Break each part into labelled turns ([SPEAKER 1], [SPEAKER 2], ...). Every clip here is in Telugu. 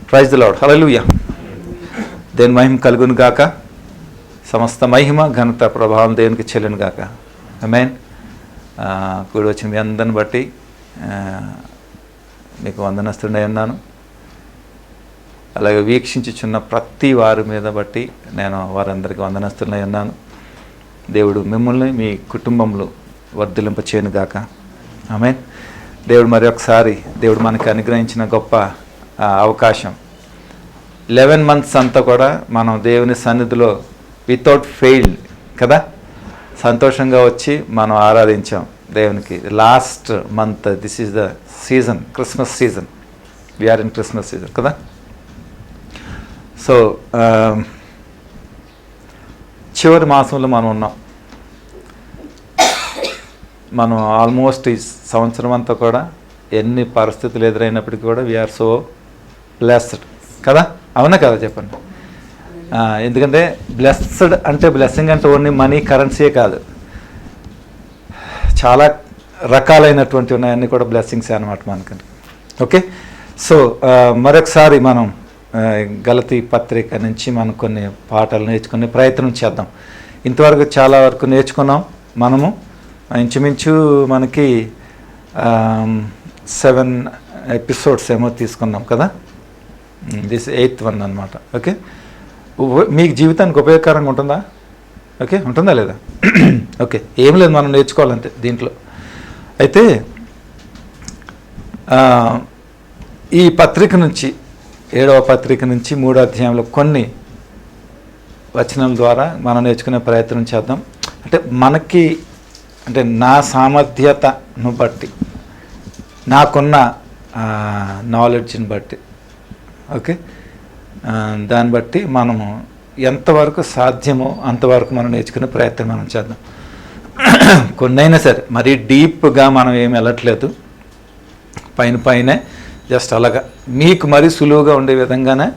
[SPEAKER 1] Praise the lord. హల్లెలూయా. దేవుని మహిమ కలుగును గాక. సమస్త మహిమ ఘనత ప్రభావం దేవునికి చెల్లును గాక. ఆమేన్. కూడి వచ్చిన మీ అందరిని బట్టి మీకు వందనస్తుడై ఉన్నాను. అలాగే వీక్షించుచున్న ప్రతి వారి మీద బట్టి నేను వారందరికీ వందనస్తుడై ఉన్నాను. దేవుడు మిమ్మల్ని మీ కుటుంబంలో వర్ధిల్లింప చేయను గాక. ఆమేన్. దేవుడు మరి ఒకసారి దేవుడు మనకి అనుగ్రహించిన గొప్ప అవకాశం 11 months అంతా కూడా మనం దేవుని సన్నిధిలో వితౌట్ ఫెయిల్ కదా సంతోషంగా వచ్చి మనం ఆరాధించాం దేవునికి. Last month this is the season, Christmas season. We are in Christmas season కదా. సో చివరి మాసంలో మనం ఉన్నాం. మనం ఆల్మోస్ట్ ఈ సంవత్సరం అంతా కూడా ఎన్ని పరిస్థితులు ఎదురైనప్పటికీ కూడా వీఆర్ సో బ్లెస్డ్ కదా. అవునా కదా చెప్పండి. ఎందుకంటే బ్లెస్డ్ అంటే బ్లెస్సింగ్ అంటే ఓన్లీ మనీ కరెన్సీయే కాదు, చాలా రకాలైనటువంటి ఉన్నాయన్నీ కూడా బ్లెస్సింగ్సే అనమాట మనకి. ఓకే. సో మరొకసారి మనం గలతీ పత్రిక నుంచి మనం కొన్ని పాఠాలు నేర్చుకునే ప్రయత్నం చేద్దాం. ఇంతవరకు చాలా వరకు నేర్చుకున్నాం. మనము ఇంచుమించు మనకి 7 episodes ఏమో తీసుకున్నాం కదా. దిస్ 8th one అనమాట. ఓకే. మీకు జీవితానికి ఉపయోగకరంగా ఉంటుందా? ఓకే, ఉంటుందా లేదా? ఓకే, ఏం లేదు, మనం నేర్చుకోవాలంతే దీంట్లో. అయితే ఈ పత్రిక నుంచి 7వ పత్రిక నుంచి 3వ అధ్యాయంలో కొన్ని వచనాల ద్వారా మనం నేర్చుకునే ప్రయత్నం చేద్దాం. అంటే మనకి అంటే నా సామర్థ్యతను బట్టి, నాకున్న నాలెడ్జ్ని బట్టి, ఓకే, దాన్ని బట్టి మనము ఎంతవరకు సాధ్యమో అంతవరకు మనం నేర్చుకునే ప్రయత్నం మనం చేద్దాం. కొన్నైనా సరే మరీ డీప్గా మనం ఏమి వెళ్ళట్లేదు, పైనే జస్ట్ అలాగా మీకు మరీ సులువుగా ఉండే విధంగానే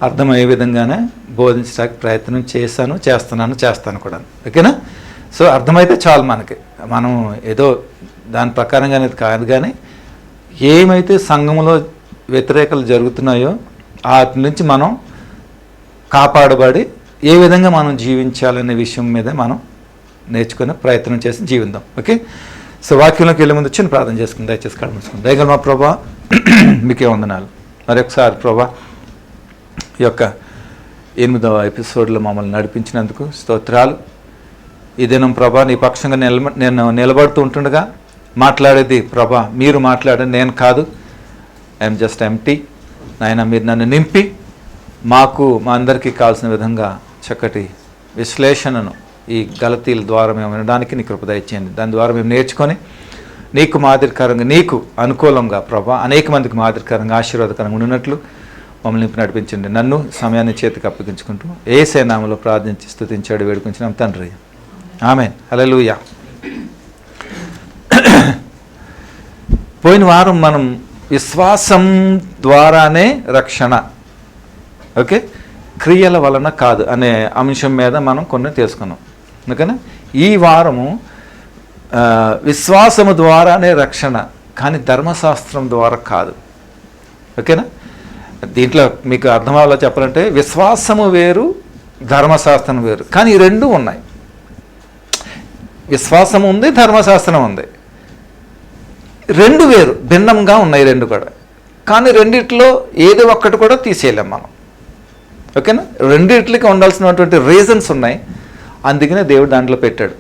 [SPEAKER 1] అర్థమయ్యే విధంగానే బోధించడానికి ప్రయత్నం చేస్తాను కూడా. ఓకేనా. సో అర్థమైతే చాలు మనకి. మనం ఏదో దాని ప్రకారంగానే కాదు, కానీ ఏమైతే సంఘంలో వ్యతిరేకలు జరుగుతున్నాయో వాటి నుంచి మనం కాపాడబడి ఏ విధంగా మనం జీవించాలనే విషయం మీద మనం నేర్చుకునే ప్రయత్నం చేసి జీవిద్దాం. ఓకే. సో వాక్యంలోకి వెళ్ళే ముందు చిన్న ప్రార్థన చేసుకుందాం. దయచేసి కళ్ళు మూసుకుందాం. దయగల మా ప్రభా, మీకే వందనాలు. మరొకసారి ప్రభా, ఈ యొక్క 8వ ఎపిసోడ్లో మమ్మల్ని నడిపించినందుకు స్తోత్రాలు. ఈ దినం ప్రభా నీ పక్షంగా నేను నిలబడుతూ ఉంటుండగా మాట్లాడేది ప్రభా మీరు మాట్లాడండి, నేను కాదు. I'm just empty. నాయన మీరు నన్ను నింపి మాకు మా అందరికీ కావాల్సిన విధంగా చక్కటి విశ్లేషణను ఈ గలతీల ద్వారా మేము వినడానికి నీ కృప దయచేయండి. దాని ద్వారా మేము నేర్చుకొని నీకు మాదిరికరంగా, నీకు అనుకూలంగా ప్రభా అనేక మందికి మాదిరికరంగా ఆశీర్వాదకరంగా ఉన్నట్లు మమ్మల్ని నింపి నడిపించండి. నన్ను సమయాన్ని చేతికి అప్పగించుకుంటూ యేసే నామములో ప్రార్థించి స్తుతించాడు వేడుకుంటున్నాం తండ్రి. ఆమేన్. హల్లెలూయా. పోయిన వారం మనం విశ్వాసం ద్వారానే రక్షణ, ఓకే, క్రియల వలన కాదు అనే అంశం మీద మనం కొన్ని తెలుసుకున్నాం. అందుకని ఈ వారము విశ్వాసము ద్వారానే రక్షణ, కానీ ధర్మశాస్త్రం ద్వారా కాదు. ఓకేనా. దీంట్లో మీకు అర్థం అవ్వాలో చెప్పాలంటే విశ్వాసము వేరు, ధర్మశాస్త్రం వేరు, కానీ ఈ రెండు ఉన్నాయి. విశ్వాసం ఉంది, ధర్మశాస్త్రం ఉంది, రెండు వేరు, భిన్నంగా ఉన్నాయి రెండు కూడా. కానీ రెండిట్లో ఏదో ఒక్కటి కూడా తీసేయలేం మనం. ఓకేనా. రెండిట్లకి ఉండాల్సినటువంటి రీజన్స్ ఉన్నాయి, అందుకనే దేవుడు దాంట్లో పెట్టాడు.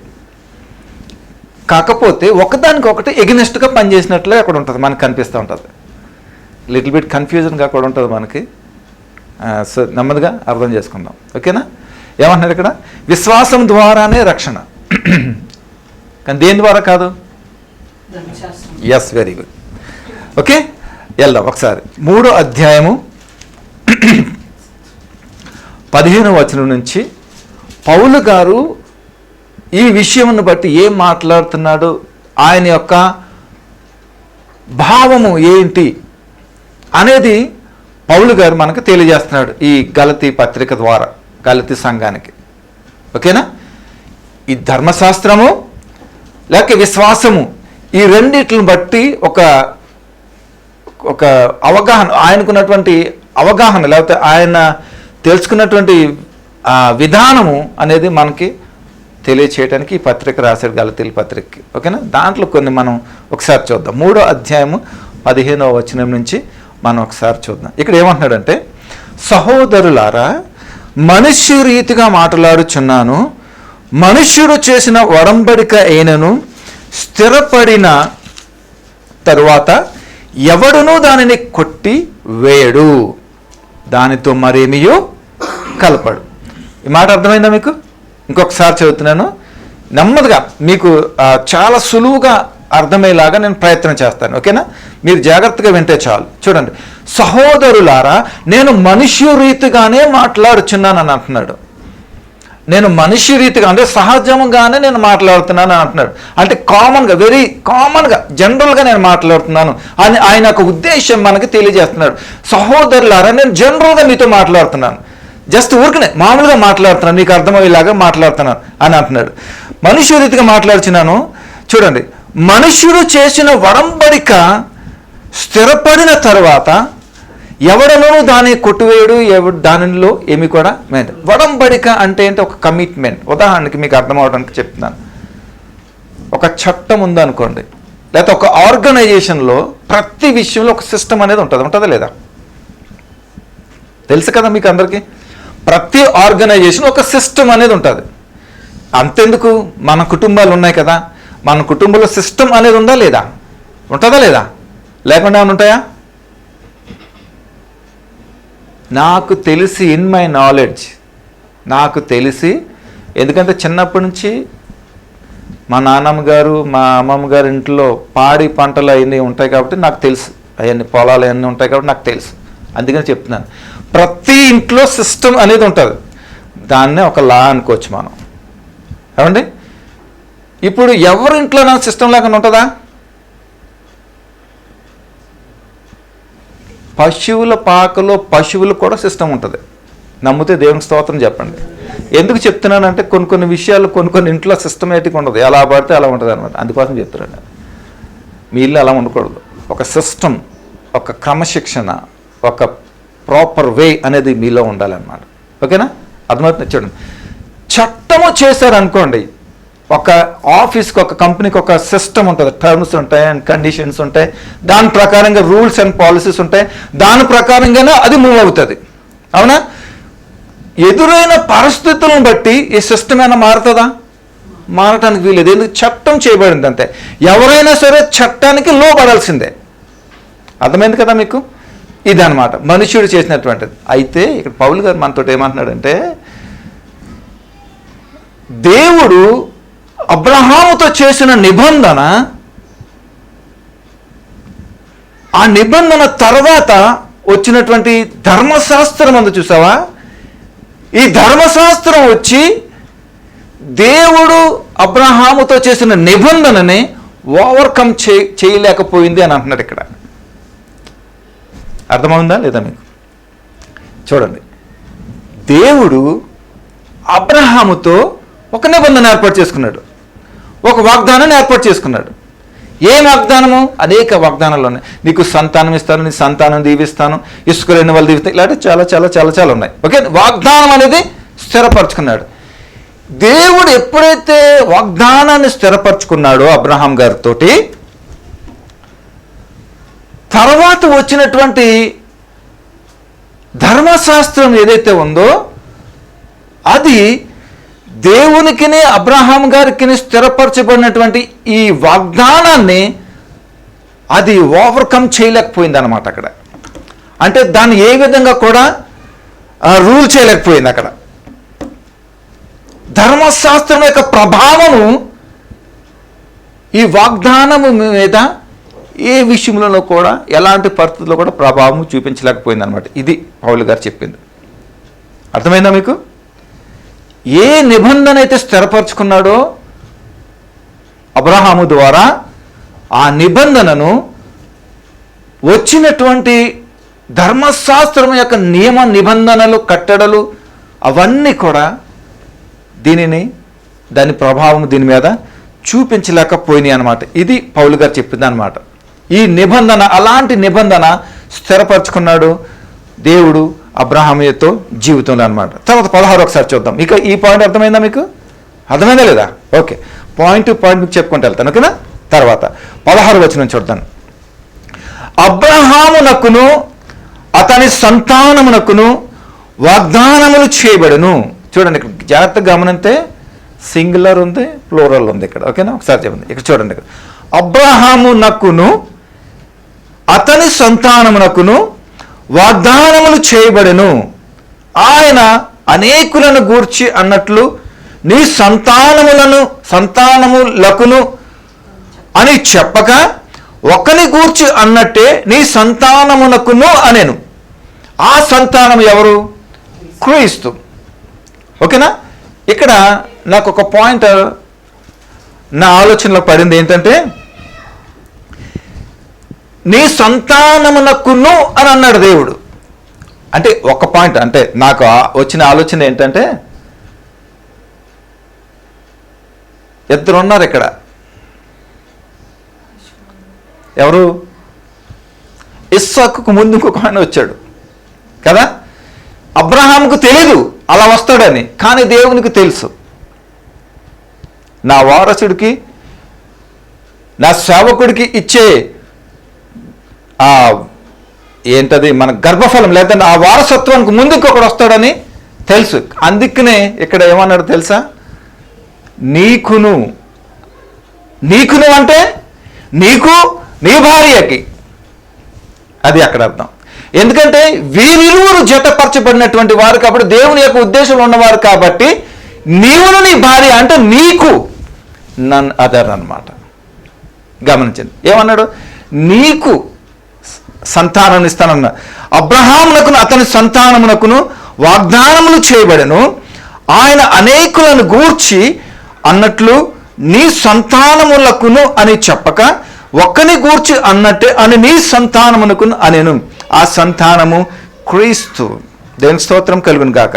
[SPEAKER 1] కాకపోతే ఒకదానికొకటి ఎగనెస్ట్గా పనిచేసినట్లే అక్కడ ఉంటుంది, మనకు కనిపిస్తూ ఉంటుంది. లిటిల్ బిట్ కన్ఫ్యూజన్గా కూడా ఉంటుంది మనకి. సో నెమ్మదిగా అర్థం చేసుకుందాం. ఓకేనా. ఏమంటున్నారు ఇక్కడ? విశ్వాసం ద్వారానే రక్షణ, కానీ దేని ద్వారా కాదు. Yes, very good. ఓకే, వెళ్దాం ఒకసారి. 3వ అధ్యాయము 15వ వచనం నుంచి పౌలు గారు ఈ విషయమును బట్టి ఏం మాట్లాడుతున్నాడు, ఆయన యొక్క భావము ఏంటి అనేది పౌలు గారు మనకు తెలియజేస్తున్నాడు ఈ గలతీ పత్రిక ద్వారా గలతీ సంఘానికి. ఓకేనా. ఈ ధర్మశాస్త్రము లేక విశ్వాసము, ఈ రెండిట్లను బట్టి ఒక అవగాహన, ఆయనకున్నటువంటి అవగాహన లేకపోతే ఆయన తెలుసుకున్నటువంటి విధానము అనేది మనకి తెలియచేయడానికి ఈ పత్రిక రాశాడు, గలతీయుల పత్రికకి. ఓకేనా? దాంట్లో కొన్ని మనం ఒకసారి చూద్దాం. 3వ అధ్యాయము 15వ వచనం నుంచి మనం ఒకసారి చూద్దాం. ఇక్కడ ఏమంటున్నాడంటే, సహోదరులారా, మనుష్య రీతిగా మాట్లాడుచున్నాను, మనుష్యుడు చేసిన ఒడంబడిక అయినను స్థిరపడిన తరువాత ఎవడునూ దానిని కొట్టి వేయడు, దానితో మరేమియో కలపడు. ఈ మాట అర్థమైందా మీకు? ఇంకొకసారి చదువుతున్నాను, నెమ్మదిగా మీకు చాలా సులువుగా అర్థమయ్యేలాగా నేను ప్రయత్నం చేస్తాను. ఓకేనా? మీరు జాగ్రత్తగా వింటే చాలు. చూడండి, సహోదరులారా, నేను మనుష్య రీతిగానే మాట్లాడుచున్నాను అని అంటున్నాడు. నేను మనిషి రీతిగా అంటే సహజంగానే నేను మాట్లాడుతున్నాను అని అంటున్నాడు. అంటే కామన్గా, వెరీ కామన్గా, జనరల్గా నేను మాట్లాడుతున్నాను అని ఆయన ఒక ఉద్దేశం మనకి తెలియజేస్తున్నాడు. సహోదరులారా, నేను జనరల్గా మీతో మాట్లాడుతున్నాను, జస్ట్ ఊరికనే మామూలుగా మాట్లాడుతున్నాను, మీకు అర్థమయ్యేలాగా మాట్లాడుతున్నాను అని అంటున్నాడు. మనుష్య రీతిగా మాట్లాడుచున్నాను. చూడండి, మనుష్యుడు చేసిన ఒడంబడిక స్థిరపడిన తర్వాత ఎవడనూ దాన్ని కొట్టివేయడు, దానిలో ఏమి కూడా లేదు. ఒడంబడిక అంటే ఏంటి? ఒక కమిట్మెంట్. ఉదాహరణకి మీకు అర్థం అవడానికి చెప్తున్నాను. ఒక చట్టం ఉందనుకోండి, లేకపోతే ఒక ఆర్గనైజేషన్లో ప్రతి విషయంలో ఒక సిస్టమ్ అనేది ఉంటుందా లేదా? తెలుసు కదా మీకు అందరికీ. ప్రతి ఆర్గనైజేషన్ ఒక సిస్టమ్ అనేది ఉంటుంది. అంతెందుకు, మన కుటుంబాలు ఉన్నాయి కదా, మన కుటుంబంలో సిస్టమ్ అనేది ఉందా లేదా? ఉంటుందా లేదా? లేకుండా ఉంటాయా? నాకు తెలిసి, ఇన్ మై నాలెడ్జ్, నాకు తెలిసి, ఎందుకంటే చిన్నప్పటి నుంచి మా నాన్నమ్మ గారు, మా అమ్మమ్మ గారు ఇంట్లో పాడి పంటలు అవన్నీ ఉంటాయి కాబట్టి నాకు తెలుసు, అవన్నీ పొలాలు అవన్నీ ఉంటాయి కాబట్టి నాకు తెలుసు. అందుకని చెప్తున్నాను, ప్రతి ఇంట్లో సిస్టమ్ అనేది ఉంటుంది. దాన్నే ఒక లా అనుకోవచ్చు మనం. ఏమండి? ఇప్పుడు ఎవరి ఇంట్లో నా సిస్టమ్ లేకుండా ఉంటుందా? పశువుల పాకలో పశువులు కూడా సిస్టమ్ ఉంటుంది. నమ్మితే దేవునికి స్తోత్రం చెప్పండి. ఎందుకు చెప్తున్నానంటే కొన్ని విషయాలు కొన్ని ఇంట్లో సిస్టమేటిక్ ఉండదు, ఎలా పడితే అలా ఉంటుంది అనమాట. అందుకోసం చెప్తున్నాను, మీ ఇల్లు అలా ఉండకూడదు. ఒక సిస్టమ్, ఒక క్రమశిక్షణ, ఒక ప్రాపర్ వే అనేది మీలో ఉండాలన్నమాట. ఓకేనా? అర్థమవుతుంది. చూడండి, చట్టము చేశారనుకోండి, ఒక ఆఫీస్కి, ఒక కంపెనీకి ఒక సిస్టమ్ ఉంటుంది, టర్మ్స్ ఉంటాయి అండ్ కండిషన్స్ ఉంటాయి, దాని ప్రకారంగా రూల్స్ అండ్ పాలసీస్ ఉంటాయి, దాని ప్రకారంగానే అది మూవ్ అవుతుంది. అవునా? ఎదురైన పరిస్థితులను బట్టి ఈ సిస్టమ్ ఏమైనా మారుతుందా? మారటానికి వీలేదు. ఎందుకు? చట్టం చేయబడింది అంతే. ఎవరైనా సరే చట్టానికి లోబడాల్సిందే. అర్థమైంది కదా మీకు? ఇదన్నమాట మనుష్యుడు చేసినటువంటిది. అయితే ఇక్కడ పౌలు గారు మనతో ఏమంటున్నాడంటే, దేవుడు అబ్రహాముతో చేసిన నిబంధన, ఆ నిబంధన తర్వాత వచ్చినటువంటి ధర్మశాస్త్రం ఉంది చూసావా, ఈ ధర్మశాస్త్రం వచ్చి దేవుడు అబ్రహాముతో చేసిన నిబంధనని ఓవర్కమ్ చేయలేకపోయింది అని అంటున్నాడు ఇక్కడ. అర్థమవుందా లేదా మీకు? చూడండి, దేవుడు అబ్రహాముతో ఒక నిబంధన ఏర్పాటు చేసుకున్నాడు, ఒక వాగ్దానాన్ని ఏర్పాటు చేసుకున్నాడు. ఏం వాగ్దానము? అనేక వాగ్దానాలు ఉన్నాయి. నీకు సంతానం ఇస్తాను, నీ సంతానం దీవిస్తాను, ఇసుక లేని వాళ్ళు దీవిస్తాను, ఇలాంటి చాలా చాలా చాలా చాలా ఉన్నాయి. ఓకే, వాగ్దానం అనేది స్థిరపరచుకున్నాడు. దేవుడు ఎప్పుడైతే వాగ్దానాన్ని స్థిరపరచుకున్నాడో అబ్రహాం గారితో, తర్వాత వచ్చినటువంటి ధర్మశాస్త్రం ఏదైతే ఉందో అది దేవునికి, అబ్రహాం గారికి స్థిరపరచబడినటువంటి ఈ వాగ్దానాన్ని అది ఓవర్కమ్ చేయలేకపోయింది అన్నమాట అక్కడ. అంటే దాన్ని ఏ విధంగా కూడా రూల్ చేయలేకపోయింది అక్కడ. ధర్మశాస్త్రం యొక్క ప్రభావము ఈ వాగ్దానము మీద ఏ విషయంలో కూడా, ఎలాంటి పరిస్థితుల్లో కూడా ప్రభావం చూపించలేకపోయింది అనమాట. ఇది పౌలు గారు చెప్పింది. అర్థమైందా మీకు? ఏ నిబంధన అయితే స్థిరపరచుకున్నాడో అబ్రహాము ద్వారా, ఆ నిబంధనను వచ్చినటువంటి ధర్మశాస్త్రం యొక్క నియమ నిబంధనలు, కట్టడలు అవన్నీ కూడా దాని ప్రభావం దీని మీద చూపించలేకపోయినాయి అనమాట. ఇది పౌలు గారు చెప్పింది అనమాట. ఈ నిబంధన, అలాంటి నిబంధన స్థిరపరచుకున్నాడు దేవుడు అబ్రహాముతో జీవితంలో అనమాట. తర్వాత 16 ఒకసారి చూద్దాం. ఇక ఈ పాయింట్ అర్థమైందా మీకు? అర్థమైందా లేదా? ఓకే, పాయింట్ టు పాయింట్ మీకు చెప్పుకుంటూ వెళ్తాను, ఓకేనా? తర్వాత 16 వచనం చూద్దాం. అబ్రహామునకును అతని సంతానమునకును వాగ్దానములు చేయబడును. చూడండి, ఇక్కడ జాగ్రత్తగా గమనిస్తే సింగులర్ ఉంది, ప్లూరల్ ఉంది ఇక్కడ, ఓకేనా? ఒకసారి చెప్పండి. ఇక్కడ చూడండి, ఇక్కడ అబ్రహామునకును అతని సంతానమునకును వాగ్దానములు చేయబడును. ఆయన అనేకులను గూర్చి అన్నట్లు నీ సంతానములకును అని చెప్పక ఒకని గూర్చి అన్నట్టే నీ సంతానమునకును అనెను. ఆ సంతానం ఎవరు? క్రీస్తు. ఓకేనా? ఇక్కడ నాకు ఒక పాయింట్ నా ఆలోచనలో పడింది ఏంటంటే, నీ సంతానమునకును అని అన్నాడు దేవుడు. అంటే ఒక పాయింట్, అంటే నాకు వచ్చిన ఆలోచన ఏంటంటే, ఇద్దరు ఉన్నారు ఇక్కడ. ఎవరు? ఇస్సాకుకు ముందు ఇంకొక ఆయన వచ్చాడు కదా. అబ్రహాముకు తెలీదు అలా వస్తాడని, కానీ దేవునికి తెలుసు. నా వారసుడికి, నా సేవకుడికి ఇచ్చే ఏంటది, మన గర్భఫలం లేదంటే ఆ వారసత్వానికి ముందు ఇంకొకడు వస్తాడని తెలుసు. అందుకనే ఇక్కడ ఏమన్నాడు తెలుసా? నీకును అంటే నీకు, నీ భార్యకి. అది అక్కడ అర్థం. ఎందుకంటే వీరిరువురు జతపరచబడినటువంటి వారు కాబట్టి, దేవుని యొక్క ఉద్దేశంలో ఉన్నవారు కాబట్టి, నీవును నీ భార్య అంటే నీకు నన్ అదర్ అన్నమాట. గమనించండి, ఏమన్నాడు? నీకు సంతానం ఇస్తానన్నా. అబ్రహామునకును అతని సంతానమునకును వాగ్దానములు చేయబడెను. ఆయన అనేకులను గూర్చి అన్నట్లు నీ సంతానములకును అని చెప్పక ఒక్కని గూర్చి అన్నట్టే అని నీ సంతానమునకును అనెను. ఆ సంతానము క్రీస్తు. దేవుని స్తోత్రం కలుగును గాక.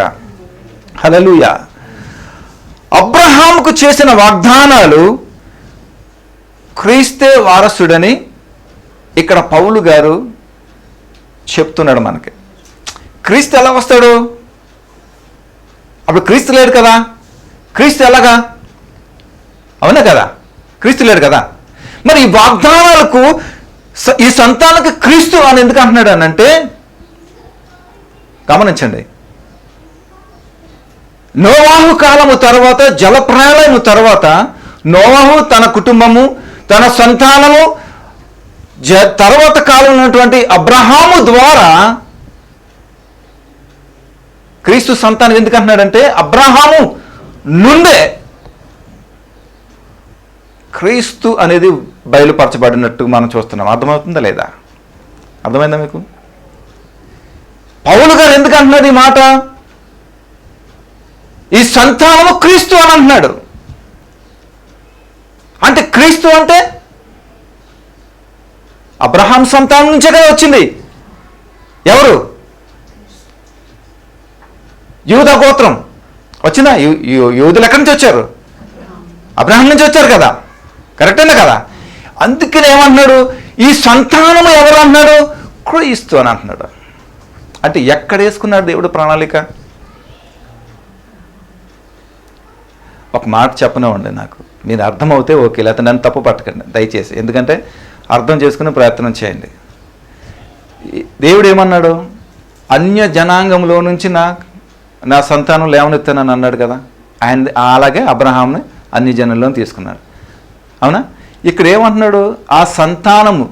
[SPEAKER 1] హల్లెలూయా. అబ్రహాముకు చేసిన వాగ్దానాలు క్రీస్తే వారసుడని ఇక్కడ పౌలు గారు చెప్తున్నాడు మనకి. క్రీస్తు ఎలా వస్తాడు? అప్పుడు క్రీస్తు లేడు కదా. క్రీస్తు ఎలాగా? అవునా కదా, క్రీస్తు లేడు కదా. మరి ఈ వాగ్దానాలకు ఈ సంతానానికి క్రీస్తు అని ఎందుకు అంటున్నాడు అని అంటే, గమనించండి, నోవాహు కాలము తర్వాత, జలప్రళయము తర్వాత నోవాహు తన కుటుంబము, తన సంతానము, తర్వాత కాలం ఉన్నటువంటి అబ్రహాము ద్వారా క్రీస్తు సంతానం ఎందుకు అంటున్నాడంటే, అబ్రహాము నుండే క్రీస్తు అనేది బయలుపరచబడినట్టు మనం చూస్తున్నాం. అర్థమవుతుందా లేదా? అర్థమైందా మీకు? పౌలు గారు ఎందుకు అంటున్నాడు ఈ మాట? ఈ సంతానము క్రీస్తు అని అంటున్నాడు. అంటే క్రీస్తు అంటే అబ్రహాం సంతానం నుంచే కదా వచ్చింది. ఎవరు? యూదా గోత్రం వచ్చిందా? యూదులు ఎక్కడి నుంచి వచ్చారు? అబ్రహాం నుంచి వచ్చారు కదా. కరెక్టేనా కదా? అందుకని ఏమంటున్నాడు? ఈ సంతానము ఎవరు అంటున్నాడు? క్రీస్తు అని అంటున్నాడు. అంటే ఎక్కడ వేసుకున్నాడు దేవుడు ప్రణాళిక? ఒక మాట చెప్పనివ్వండి నాకు, మీరు అర్థమవుతే ఓకే, లేకపోతే నన్ను తప్పు పట్టకండి దయచేసి. ఎందుకంటే అర్థం చేసుకునే ప్రయత్నం చేయండి. దేవుడు ఏమన్నాడు? అన్య జనాంగంలో నుంచి నా సంతానం లేవనెత్తానని అన్నాడు కదా. ఆయన అలాగే అబ్రహాంని అన్ని జనుల్లో తీసుకున్నాడు. అవునా? ఇక్కడ ఏమంటున్నాడు? ఆ సంతానము,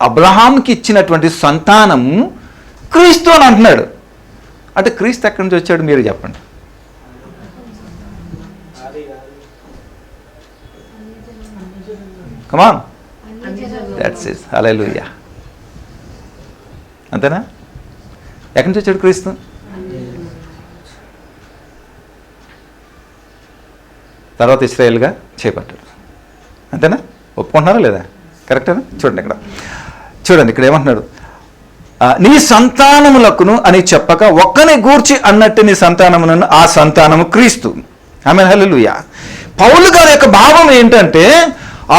[SPEAKER 1] అబ్రహాంకి ఇచ్చినటువంటి సంతానము క్రీస్తు అని అంటున్నాడు. అంటే క్రీస్తు ఎక్కడి నుంచి వచ్చాడు మీరు చెప్పండి. Come on, that's it. Hallelujah. అంతేనా? ఎక్కడి నుంచి వచ్చాడు క్రీస్తు? తర్వాత ఇశ్రాయేల్గా చేపట్టాడు. అంతేనా? ఒప్పుకుంటున్నారా లేదా? కరెక్టేనా? చూడండి ఇక్కడ ఏమంటున్నాడు? నీ సంతానములకును అని చెప్పక ఒక్కని గూర్చి అన్నట్టు నీ సంతానములను, ఆ సంతానము క్రీస్తు. ఆమేన్, హల్లెలూయా. పౌలు గారి యొక్క భావం ఏంటంటే,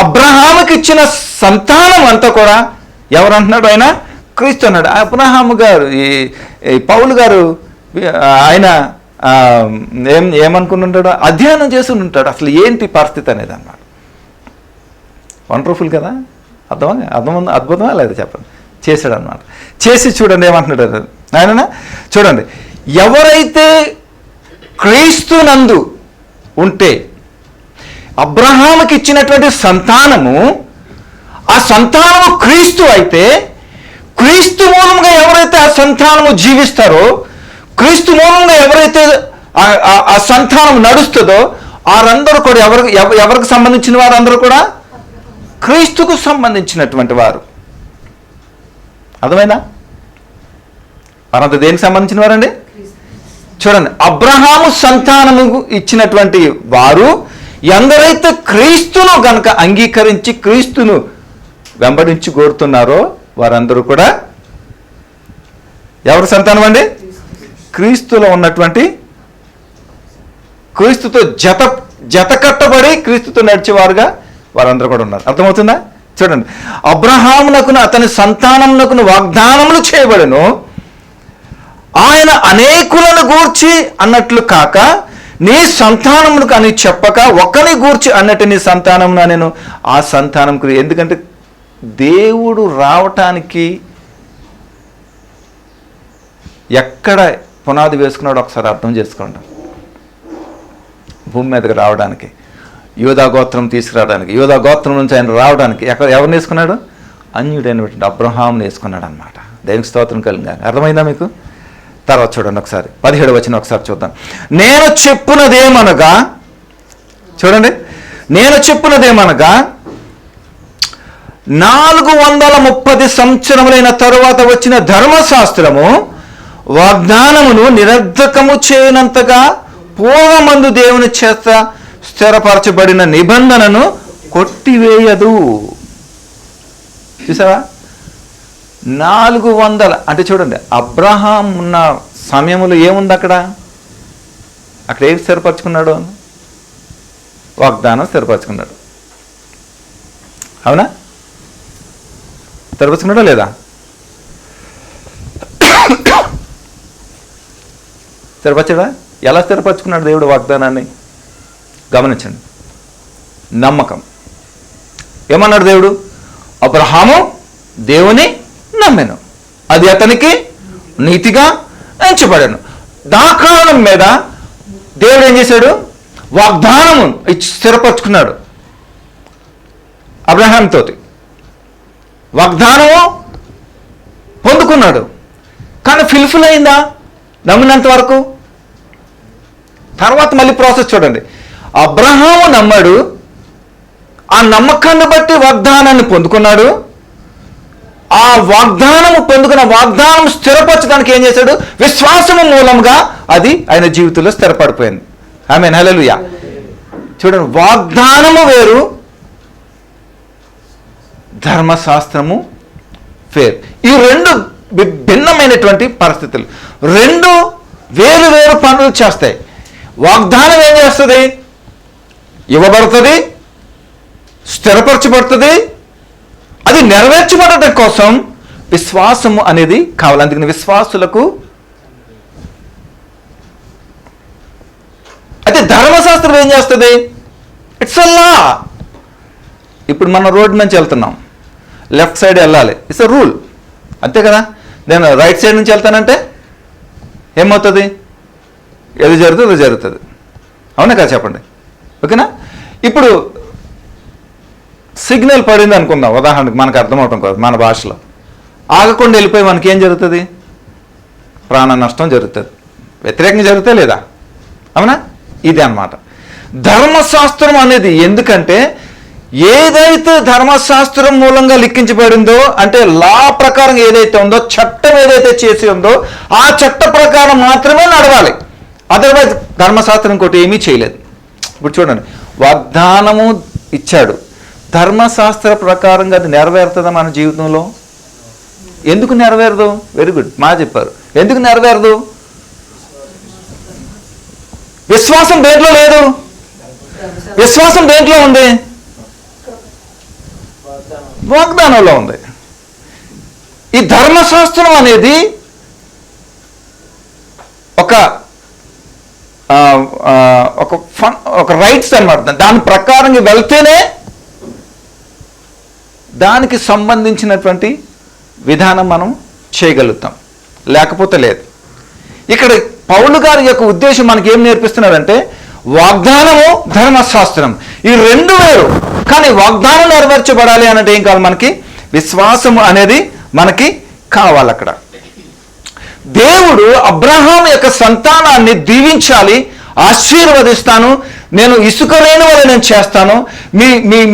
[SPEAKER 1] అబ్రహాముకి ఇచ్చిన సంతానం అంతా కూడా ఎవరు అంటున్నాడు? ఆయన క్రీస్తు అన్నాడు. అబ్రహాము గారు ఈ పౌలు గారు ఆయన ఏమనుకుని అధ్యయనం చేసి ఉంటాడు అసలు ఏంటి పరిస్థితి అనేది అన్నమాట. వండర్ఫుల్ కదా, అద్భుతమా లేదా చెప్పండి. చేశాడు అనమాట. చేసి చూడండి ఏమంటున్నాడు ఆయన, చూడండి, ఎవరైతే క్రీస్తునందు ఉంటే అబ్రహాముకి ఇచ్చినటువంటి సంతానము, ఆ సంతానము క్రీస్తు అయితే, క్రీస్తు మూలంగా ఎవరైతే ఆ సంతానము జీవిస్తారో, క్రీస్తు మూలంగా ఎవరైతే ఆ సంతానం నడుస్తుందో వారందరూ కూడా ఎవరికి సంబంధించిన వారందరూ కూడా క్రీస్తుకు సంబంధించినటువంటి వారు. అర్థమైందా? వారంతా దేనికి సంబంధించిన వారండి? చూడండి, అబ్రహాము సంతానము ఇచ్చినటువంటి వారు ఎందరైతే క్రీస్తును గనక అంగీకరించి క్రీస్తును వెంబడించి కోరుతున్నారో వారందరూ కూడా ఎవరి సంతానం అండి? క్రీస్తులో ఉన్నటువంటి, క్రీస్తుతో జత కట్టబడి క్రీస్తుతో నడిచేవారుగా వారందరూ కూడా ఉన్నారు. అర్థమవుతుందా? చూడండి, అబ్రహామునకును అతని సంతానమునకును వాగ్దానములు చేయబడెను, ఆయన అనేకులను గూర్చి అన్నట్లు కాక నీ సంతానములకు అని చెప్పక ఒక్కని గూర్చి అన్నట్టు నీ సంతానమున నేను ఆ సంతానం. ఎందుకంటే దేవుడు రావటానికి ఎక్కడ పునాది వేసుకున్నాడో ఒకసారి అర్థం చేసుకోండి. భూమి మీదకి రావడానికి, యూదా గోత్రం తీసుకురావడానికి, యూదా గోత్రం నుంచి ఆయన రావడానికి ఎవరిని వేసుకున్నాడు? అన్యుడైనటువంటి అబ్రహాముని వేసుకున్నాడు అనమాట. దేనికి స్తోత్రం కలిగాను. అర్థమైందా మీకు? తర్వాత చూడండి ఒకసారి 17వ వచనం ఒకసారి చూద్దాం. నేను చెప్పునదేమనగా, చూడండి, నేను చెప్పునదేమనగా 430 సంవత్సరములైన తరువాత వచ్చిన ధర్మశాస్త్రము వాగ్దానమును నిరర్ధకము చేయనంతగా పూర్వమందు దేవుని చేత స్థిరపరచబడిన నిబంధనను కొట్టివేయదు. చూసావా? 400 అంటే చూడండి, అబ్రహాం ఉన్న సమయంలో ఏముంది అక్కడ ఏం స్థిరపరచుకున్నాడు? వాగ్దానం స్థిరపరచుకున్నాడు. అవునా? స్థిరపరచుకున్నాడా లేదా? స్థిరపరచాడా? ఎలా స్థిరపరచుకున్నాడు దేవుడు వాగ్దానాన్ని? గమనించండి. నమ్మకం. ఏమన్నాడు దేవుడు? అబ్రహాము దేవుని నమ్మెను, అది అతనికి నీతిగా ఎంచబడెను. దా కారణం మీద దేవుడు ఏం చేశాడు? వాగ్దానము ఇచ్చి స్థిరపరచుకున్నాడు. అబ్రహాంతో వాగ్దానము పొందుకున్నాడు. కానీ ఫుల్ఫిల్ అయిందా నమ్మినంత వరకు? తర్వాత మళ్ళీ ప్రాసెస్ చూడండి. అబ్రహాము నమ్మాడు, ఆ నమ్మకాన్ని బట్టి వాగ్దానాన్ని పొందుకున్నాడు. ఆ వాగ్దానము పొందుకున్న వాగ్దానం స్థిరపరచడానికి ఏం చేశాడు? విశ్వాసము మూలంగా అది ఆయన జీవితంలో స్థిరపడిపోయింది. ఆమేన్, హల్లెలూయా. చూడండి, వాగ్దానము వేరు, ధర్మశాస్త్రము వేరు. ఈ రెండు భిన్నమైనటువంటి పరిస్థితులు. రెండు వేరు వేరు పనులు చేస్తాయి. వాగ్దానం ఏం చేస్తుంది? ఇవ్వబడుతుంది, స్థిరపరచబడుతుంది. అది నెరవేర్చబడటం కోసం విశ్వాసము అనేది కావాలి. అందుకని విశ్వాసులకు అయితే ధర్మశాస్త్రం ఏం చేస్తుంది? ఇట్స్ అ లా. ఇప్పుడు మనం రోడ్డు నుంచి వెళ్తున్నాం, లెఫ్ట్ సైడ్ వెళ్ళాలి, ఇట్స్ అ రూల్, అంతే కదా. నేను రైట్ సైడ్ నుంచి వెళ్తానంటే ఏమవుతుంది? ఏది జరుగుతుంది అది జరుగుతుంది. అవునా కదా? చెప్పండి. ఓకేనా? ఇప్పుడు సిగ్నల్ పడింది అనుకుందాం, ఉదాహరణకు మనకు అర్థమవటం కాదు, మన భాషలో ఆగకుండా వెళ్ళిపోయి మనకి ఏం జరుగుతుంది? ప్రాణ నష్టం జరుగుతుంది. వ్యతిరేకంగా జరుగుతా లేదా? అవునా? ఇదే అన్నమాట ధర్మశాస్త్రం అనేది. ఎందుకంటే ఏదైతే ధర్మశాస్త్రం మూలంగా లిఖించబడిందో, అంటే లా ప్రకారం ఏదైతే ఉందో, చట్టం ఏదైతే చేసి ఉందో ఆ చట్ట ప్రకారం మాత్రమే నడవాలి. అదర్వైజ్ ధర్మశాస్త్రం ఇంకోటి ఏమీ చేయలేదు. ఇప్పుడు చూడండి, వాగ్దానము ఇచ్చాడు, ధర్మశాస్త్ర ప్రకారంగా అది నెరవేరుతుందా మన జీవితంలో? ఎందుకు నెరవేరదు? వెరీ గుడ్, మా చెప్పారు. ఎందుకు నెరవేరదు? విశ్వాసం దేంట్లో లేదు. విశ్వాసం దేంట్లో ఉంది? వాగ్దానంలో ఉంది. ఈ ధర్మశాస్త్రం అనేది ఒక రైట్స్ అన్నమాట. దాని ప్రకారంగా వెళ్తేనే దానికి సంబంధించినటువంటి విధానం మనం చేయగలుగుతాం, లేకపోతే లేదు. ఇక్కడ పౌలు గారి యొక్క ఉద్దేశం మనకి ఏం నేర్పిస్తున్నాడంటే వాగ్దానము, ధర్మశాస్త్రం ఈ రెండు వేరు. కానీ వాగ్దానం నెరవేర్చబడాలి అంటే ఏం కావాలి? మనకి విశ్వాసము అనేది మనకి కావాలి. అక్కడ దేవుడు అబ్రహాం యొక్క సంతానాన్ని దీవించాలి, ఆశీర్వదిస్తాను, నేను ఇసుక రేణు వల్ల నేను చేస్తాను,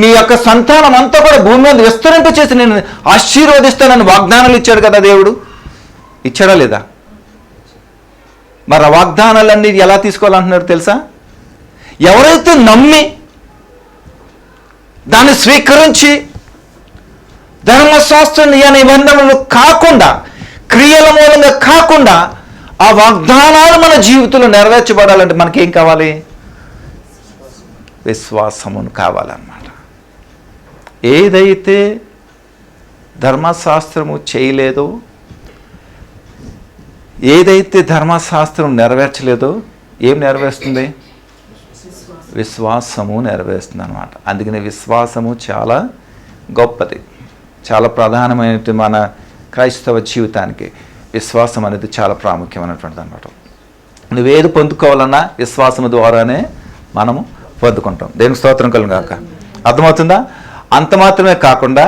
[SPEAKER 1] మీ యొక్క సంతానం అంతా కూడా భూమి మీద విస్తరింప చేసి నేను ఆశీర్వదిస్తానని వాగ్దానాలు ఇచ్చాడు కదా దేవుడు. ఇచ్చాడా లేదా? మరి ఆ వాగ్దానాలన్నీ ఎలా తీసుకోవాలంటున్నారు తెలుసా? ఎవరైతే నమ్మి దాన్ని స్వీకరించి ధర్మశాస్త్ర నిబంధనలు కాకుండా, క్రియల మూలంగా కాకుండా ఆ వాగ్దానాలు మన జీవితంలో నెరవేర్చబడాలంటే మనకేం కావాలి? విశ్వాసమును కావాలన్నమాట. ఏదైతే ధర్మశాస్త్రము చేయలేదో, ఏదైతే ధర్మశాస్త్రం నెరవేర్చలేదో ఏం నెరవేరుస్తుంది? విశ్వాసము నెరవేరుస్తుంది అన్నమాట. అందుకని విశ్వాసము చాలా గొప్పది, చాలా ప్రధానమైనటువంటి మన క్రైస్తవ జీవితానికి విశ్వాసం అనేది చాలా ప్రాముఖ్యమైనటువంటిది అన్నమాట. నువ్వేది పొందుకోవాలన్నా విశ్వాసము ద్వారానే మనము పొందుకుంటాం. దేవునికి స్తోత్రం కలుగును గాక. అర్థమవుతుందా? అంత మాత్రమే కాకుండా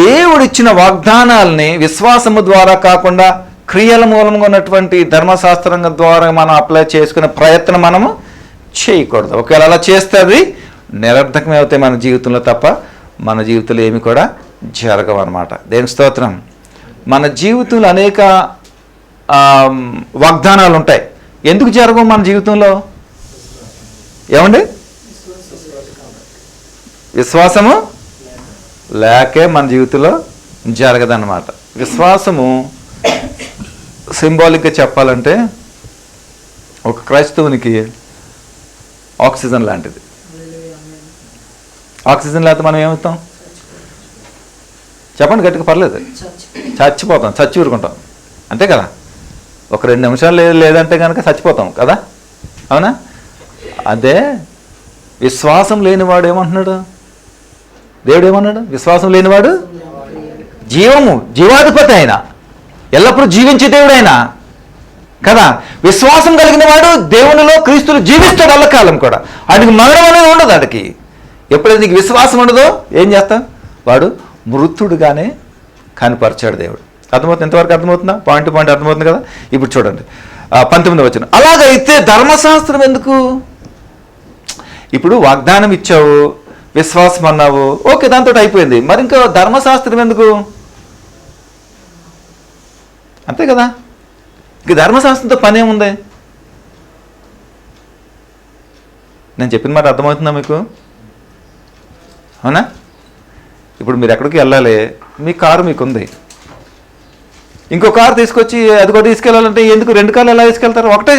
[SPEAKER 1] దేవుడిచ్చిన వాగ్దానాలని విశ్వాసము ద్వారా కాకుండా క్రియల మూలంగా ఉన్నటువంటి ధర్మశాస్త్రం ద్వారా మనం అప్లై చేసుకునే ప్రయత్నం మనము చేయకూడదు. ఒకవేళ అలా చేస్తే అది నిరర్థకమే అవుతాయి మన జీవితంలో తప్ప మన జీవితంలో ఏమి కూడా జరగవు అన్నమాట. దేవునికి స్తోత్రం. మన జీవితంలో అనేక వాగ్దానాలు ఉంటాయి. ఎందుకు జరగవు మన జీవితంలో? ఏమండి? విశ్వాసము లేకే మన జీవితంలో జరగదన్నమాట. విశ్వాసము సింబాలిక్గా చెప్పాలంటే ఒక క్రైస్తవునికి ఆక్సిజన్ లాంటిది. ఆక్సిజన్ లేకపోతే మనం ఏమవుతాం? చెప్పండి గట్టిగా, పర్లేదు, చచ్చిపోతాం, చచ్చి ఊరుకుంటాం, అంతే కదా. ఒక 2 నిమిషాలు లేదంటే కనుక చచ్చిపోతాం కదా, అవునా? అదే విశ్వాసం లేనివాడు ఏమంటున్నాడు? దేవుడు ఏమన్నాడు? విశ్వాసం లేనివాడు జీవాధిపతి అయినా, ఎల్లప్పుడూ జీవించే దేవుడు అయినా కదా. విశ్వాసం కలిగిన వాడు దేవునిలో క్రీస్తులు జీవిస్తాడు అల్లకాలం కూడా. ఆయనకి మరణం అనేది ఉండదు. వాడికి ఎప్పుడైతే నీకు విశ్వాసం ఉండదో ఏం చేస్తాం? వాడు మృతుడుగానే కనిపరిచాడు దేవుడు. అర్థమవుతుంది? ఎంతవరకు అర్థమవుతుందా? పాయింట్ అర్థమవుతుంది కదా. ఇప్పుడు చూడండి 19వ వచనం. అలాగైతే ధర్మశాస్త్రం ఎందుకు? ఇప్పుడు వాగ్దానం ఇచ్చావు, విశ్వాసం అన్నావు, ఓకే, దాంతో అయిపోయింది. మరి ఇంకా ధర్మశాస్త్రం ఎందుకు? అంతే కదా. ఇంక ధర్మశాస్త్రంతో పని ఏముంది? నేను చెప్పిన మాట అర్థమవుతుందా మీకు? అవునా? ఇప్పుడు మీరు ఎక్కడికి వెళ్ళాలి, మీ కారు మీకుంది, ఇంకో కారు తీసుకొచ్చి అది కూడా తీసుకెళ్ళాలంటే ఎందుకు 2 కార్లు ఎలా తీసుకెళ్తారు? ఒకటి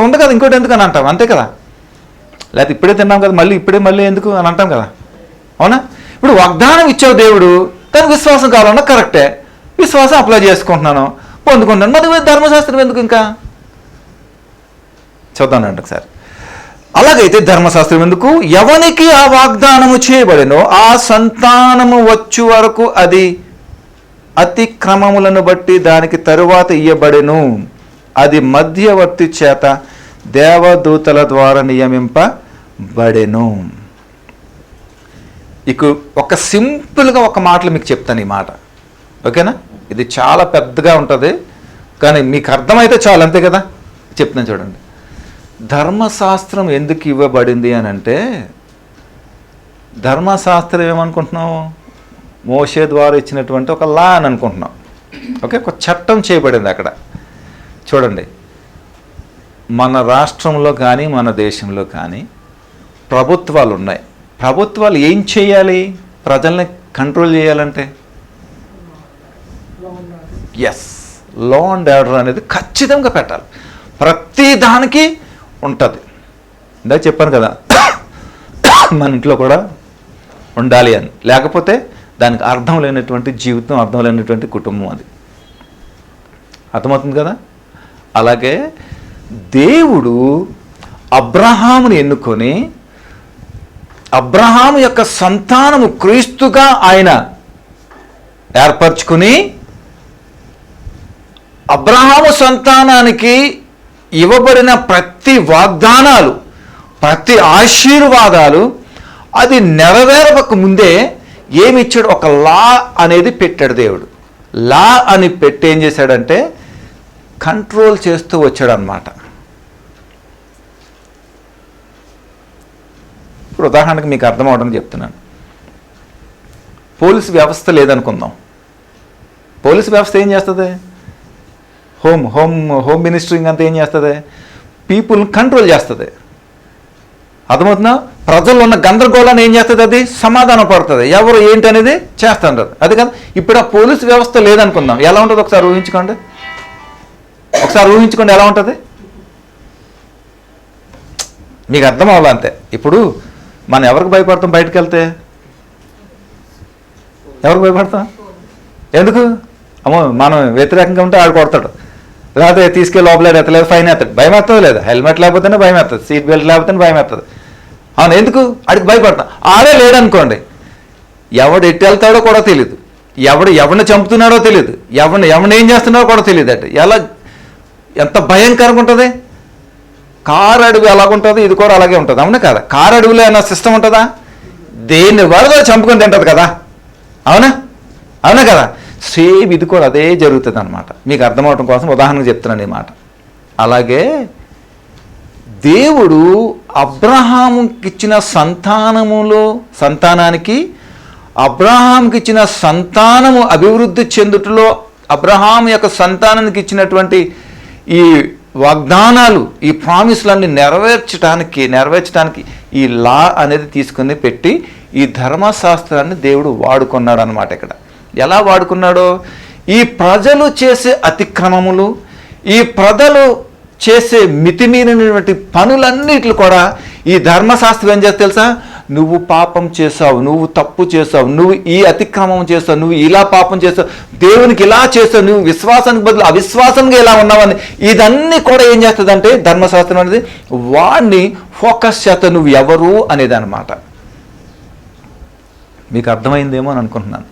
[SPEAKER 1] ఉంది కదా, ఇంకోటి ఎందుకు అని అంటాం, అంతే కదా. లేకపోతే ఇప్పుడే తిన్నాం కదా, మళ్ళీ ఎందుకు అని అంటాం కదా, అవునా? ఇప్పుడు వాగ్దానం ఇచ్చావు దేవుడు, దానికి విశ్వాసం కావాలన్నా కరెక్టే, విశ్వాసం అప్లై చేసుకుంటున్నాను, పొందుకుంటున్నాను, మరి ధర్మశాస్త్రం ఎందుకు? ఇంకా చూద్దానండి ఒకసారి. అలాగైతే ధర్మశాస్త్రం ఎందుకు? ఎవనికి ఆ వాగ్దానము చేయబడినో ఆ సంతానము వచ్చు వరకు అది అతిక్రమములను బట్టి దానికి తరువాత ఇయ్యబడెను. అది మధ్యవర్తి చేత దేవదూతల ద్వారా నియమింపబడెను. ఇక ఒక సింపుల్గా ఒక మాటలు మీకు చెప్తాను, ఈ మాట ఓకేనా? ఇది చాలా పెద్దగా ఉంటుంది, కానీ మీకు అర్థమైతే చాలు, అంతే కదా. చెప్తాను చూడండి. ధర్మశాస్త్రం ఎందుకు ఇవ్వబడింది అని అంటే, ధర్మశాస్త్రం ఏమనుకుంటున్నాం? మోషే ద్వారా ఇచ్చినటువంటి ఒక లా అని అనుకుంటున్నాం. ఓకే, ఒక చట్టం చేయబడింది అక్కడ. చూడండి, మన రాష్ట్రంలో కానీ మన దేశంలో కానీ ప్రభుత్వాలు ఉన్నాయి. ప్రభుత్వాలు ఏం చేయాలి? ప్రజల్ని కంట్రోల్ చేయాలంటే లా అండ్ ఆర్డర్ అనేది ఖచ్చితంగా పెట్టాలి. ప్రతి దానికి ఉంటుంది. ఇందాక చెప్పాను కదా, మన ఇంట్లో కూడా ఉండాలి అని. లేకపోతే దానికి అర్థం లేనటువంటి జీవితం, అర్థం లేనటువంటి కుటుంబం అది. అర్థమవుతుంది కదా. అలాగే దేవుడు అబ్రహాముని ఎన్నుకొని అబ్రహాము యొక్క సంతానము క్రీస్తుగా ఆయన ఏర్పరచుకుని అబ్రహాము సంతానానికి ఇవ్వబడిన ప్రతి వాగ్దానాలు, ప్రతి ఆశీర్వాదాలు అది నెరవేరక ముందే ఏమి ఇచ్చాడు? ఒక లా అనేది పెట్టాడు దేవుడు. లా అని పెట్టి ఏం చేశాడంటే కంట్రోల్ చేస్తూ వచ్చాడు అన్నమాట. ఇప్పుడు ఉదాహరణకు మీకు అర్థం అవడానికి చెప్తున్నాను. పోలీసు వ్యవస్థ లేదనుకుందాం. పోలీసు వ్యవస్థ ఏం చేస్తుంది? హోమ్ మినిస్ట్రీ అంతా ఏం చేస్తుంది? పీపుల్ని కంట్రోల్ చేస్తుంది. అర్థమవుతుందా? ప్రజల్లో ఉన్న గందరగోళాన్ని ఏం చేస్తుంది? అది సమాధానం పడుతుంది. ఎవరు ఏంటి అనేది చేస్తుంటారు. అది కదా. ఇప్పుడు ఆ పోలీసు వ్యవస్థ లేదనుకుందాం, ఎలా ఉంటుంది ఒకసారి ఊహించుకోండి. ఎలా ఉంటుంది? మీకు అర్థం అవ్వాలి అంతే. ఇప్పుడు మనం ఎవరికి భయపడతాం? బయటకు వెళ్తే ఎవరికి భయపడతాం? ఎందుకు? అమ్మో మనం వ్యతిరేకంగా ఉంటే ఆడు కొడతాడు, లేకపోతే తీసుకెళ్ళి లోపల ఎత్తలేదు, ఫైన్ ఎత్తాడు. భయం ఎత్తదు లేదా? హెల్మెట్ లేకపోతేనే భయం ఎత్తదు, సీట్ బెల్ట్ లేకపోతేనే భయం ఎత్తదు. అవును, ఎందుకు? ఆడికి భయపడతాం. ఆడే లేడనుకోండి, ఎవడు ఎట్టి వెళ్తాడో కూడా తెలియదు, ఎవరిని చంపుతున్నాడో తెలియదు, ఎవరిని ఏం చేస్తున్నాడో కూడా తెలియదు. అంటే ఎంత భయంకరంగా ఉంటుంది. కారు అడుగు ఎలాగుంటుంది, ఇది కూడా అలాగే ఉంటుంది. అవునా కదా? కారు అడుగులో ఏమైనా సిస్టమ్ ఉంటుందా? దేన్ని వరద చంపుకొని తింటుంది కదా. అవునా కదా? సేమ్ ఇది కూడా అదే జరుగుతుంది అన్నమాట. మీకు అర్థమవటం కోసం ఉదాహరణకు చెప్తున్నాను ఈ మాట. అలాగే దేవుడు అబ్రహాముకి ఇచ్చిన సంతానానికి అబ్రహాంకి ఇచ్చిన సంతానము అభివృద్ధి చెందుటలో అబ్రహాం యొక్క సంతానానికి ఇచ్చినటువంటి ఈ వాగ్దానాలు, ఈ ప్రామిస్లన్నీ నెరవేర్చడానికి ఈ లా అనేది తీసుకుని పెట్టి ఈ ధర్మశాస్త్రాన్ని దేవుడు వాడుకున్నాడు అన్నమాట. ఇక్కడ ఎలా వాడుకున్నాడో, ఈ ప్రజలు చేసే అతిక్రమములు, ఈ ప్రజలు చేసే మితిమీరినటువంటి పనులన్నిట్లు కూడా ఈ ధర్మశాస్త్రం ఏం చేస్తే తెలుసా? నువ్వు పాపం చేసావు, నువ్వు తప్పు చేసావు, నువ్వు ఈ అతిక్రమం చేసావు, నువ్వు ఇలా పాపం చేసావు, దేవునికి ఇలా చేసావు, నువ్వు విశ్వాసానికి బదులు అవిశ్వాసంగా ఇలా ఉన్నావని ఇదన్నీ కూడా ఏం చేస్తుందంటే ధర్మశాస్త్రం అనేది వాడిని ఫోకస్ చేస్తా నువ్వు ఎవరు అనేది అనమాట. మీకు అర్థమైందేమో అని అనుకుంటున్నాను.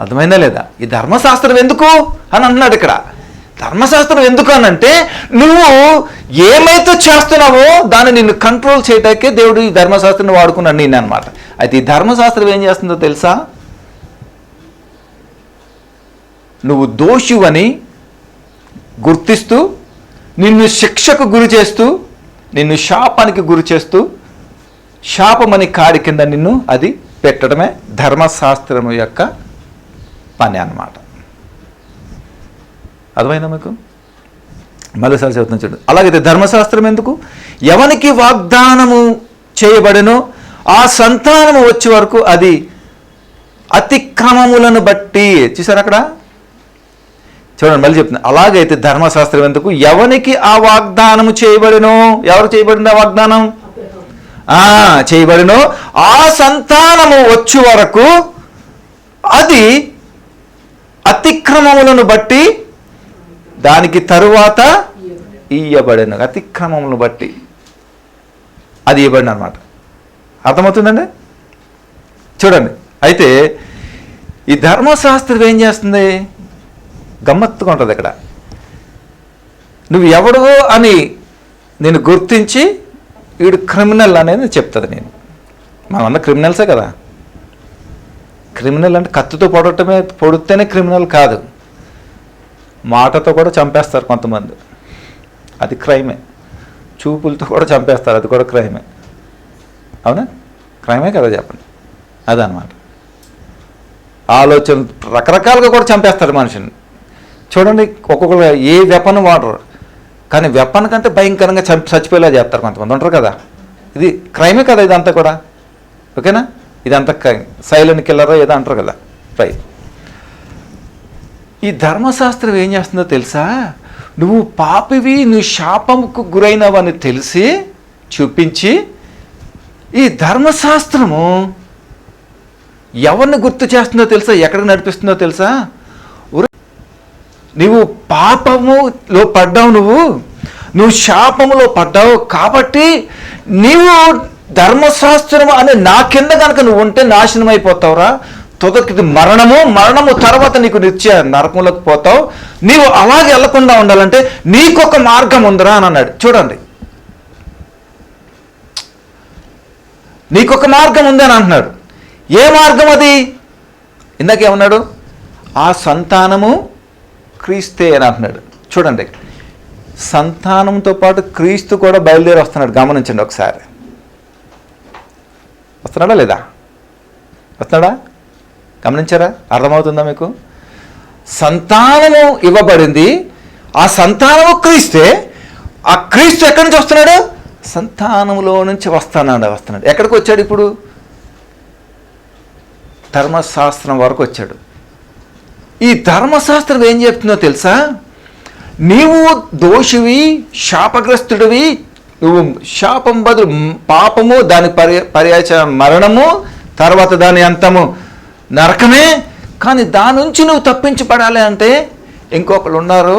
[SPEAKER 1] అర్థమైందా లేదా? ఈ ధర్మశాస్త్రం ఎందుకు అని అంటున్నాడు ఇక్కడ. ధర్మశాస్త్రం ఎందుకు అనంటే నువ్వు ఏమైతే చేస్తున్నావో దాన్ని నిన్ను కంట్రోల్ చేయడానికే దేవుడు ఈ ధర్మశాస్త్రాన్ని వాడుకున్నాడు నేను అనమాట. అయితే ఈ ధర్మశాస్త్రం ఏం చేస్తుందో తెలుసా? నువ్వు దోషివని గుర్తిస్తూ నిన్ను శిక్షకు గురి చేస్తూ, నిన్ను శాపానికి గురి చేస్తూ, శాపమని కాడి కింద నిన్ను అది పెట్టడమే ధర్మశాస్త్రం యొక్క పని అన్నమాట. అర్థమైందా మీకు? మరోసారి చెబుతున్నా చూడండి. అలాగైతే ధర్మశాస్త్రం ఎందుకు? ఎవనికి వాగ్దానము చేయబడినో ఆ సంతానము వచ్చే వరకు అది అతిక్రమములను బట్టి. చూసారు అక్కడ? చూడండి మళ్ళీ చెప్తున్నా. అలాగైతే ధర్మశాస్త్రం ఎందుకు? ఎవనికి ఆ వాగ్దానము చేయబడినో, ఎవరు చేయబడింది ఆ వాగ్దానం? చేయబడినో ఆ సంతానము వచ్చే వరకు అది అతిక్రమములను బట్టి, దానికి తరువాత ఇయ్యబడిన అతిక్రమములను బట్టి అది ఇవ్వబడిన అనమాట. అర్థమవుతుందండి? చూడండి. అయితే ఈ ధర్మశాస్త్రం ఏం చేస్తుంది? గమ్మత్తుగా ఉంటుంది ఇక్కడ. నువ్వు ఎవడవో అని నేను గుర్తించి వీడు క్రిమినల్ అనేది చెప్తుంది. మనమన్నా క్రిమినల్సే కదా. క్రిమినల్ అంటే కత్తితో పొడితేనే క్రిమినల్ కాదు, మాటతో కూడా చంపేస్తారు కొంతమంది, అది క్రైమే. చూపులతో కూడా చంపేస్తారు, అది కూడా క్రైమే. అవునా? క్రైమే కదా చెప్పండి. అదనమాట. ఆలోచన రకరకాలుగా కూడా చంపేస్తారు మనిషిని. చూడండి, ఒక్కొక్కరు ఏ వెపన్ వాడరు, కానీ వెపన్ కంటే భయంకరంగా చచ్చిపోయేలా చేస్తారు కొంతమంది ఉంటారు కదా. ఇది క్రైమే కదా ఇదంతా కూడా. ఓకేనా? ఇదంతా సైలెంట్ కిల్లరో ఏదో అంటారు కదా. రైట్. ఈ ధర్మశాస్త్రం ఏం చేస్తుందో తెలుసా? నువ్వు పాపివి, నువ్వు శాపముకు గురైనవని తెలిసి చూపించి ఈ ధర్మశాస్త్రము ఎవరిని గుర్తు చేస్తుందో తెలుసా? ఎక్కడికి నడిపిస్తుందో తెలుసా? నువ్వు పాపములో పడ్డావు, నువ్వు శాపములో పడ్డావు. కాబట్టి నీవు ధర్మశాస్త్రం అనే నా కింద కనుక నువ్వు ఉంటే నాశనం అయిపోతావురా. తుదకి మరణము తర్వాత నీకు నిత్య నరకంలోకి పోతావు. నీవు అలాగే వెళ్లకుండా ఉండాలంటే నీకొక మార్గం ఉందిరా అని అన్నాడు. చూడండి, నీకొక మార్గం ఉంది అని అంటున్నాడు. ఏ మార్గం అది? ఇందాకేమన్నాడు? ఆ సంతానము క్రీస్తే అని అంటున్నాడు. చూడండి, సంతానంతో పాటు క్రీస్తు కూడా బయలుదేరి వస్తున్నాడు. గమనించండి ఒకసారి. వస్తున్నాడా లేదా? వస్తున్నాడా? గమనించారా? అర్థమవుతుందా మీకు? సంతానము ఇవ్వబడింది. ఆ సంతానము క్రీస్తే. ఆ క్రీస్తు ఎక్కడి నుంచి వస్తున్నాడు? సంతానములో నుంచి వస్తున్నాడు. ఎక్కడికి వచ్చాడు ఇప్పుడు? ధర్మశాస్త్రం వరకు వచ్చాడు. ఈ ధర్మశాస్త్రం ఏం చెప్తుందో తెలుసా? నీవు దోషివి, శాపగ్రస్తుడివి, నువ్వు శాపం బదులు పాపము, దాని పర్యాచ మరణము, తర్వాత దాని అంతము నరకమే. కానీ దాని నుంచి నువ్వు తప్పించబడాలి అంటే ఇంకొకరు ఉన్నారు,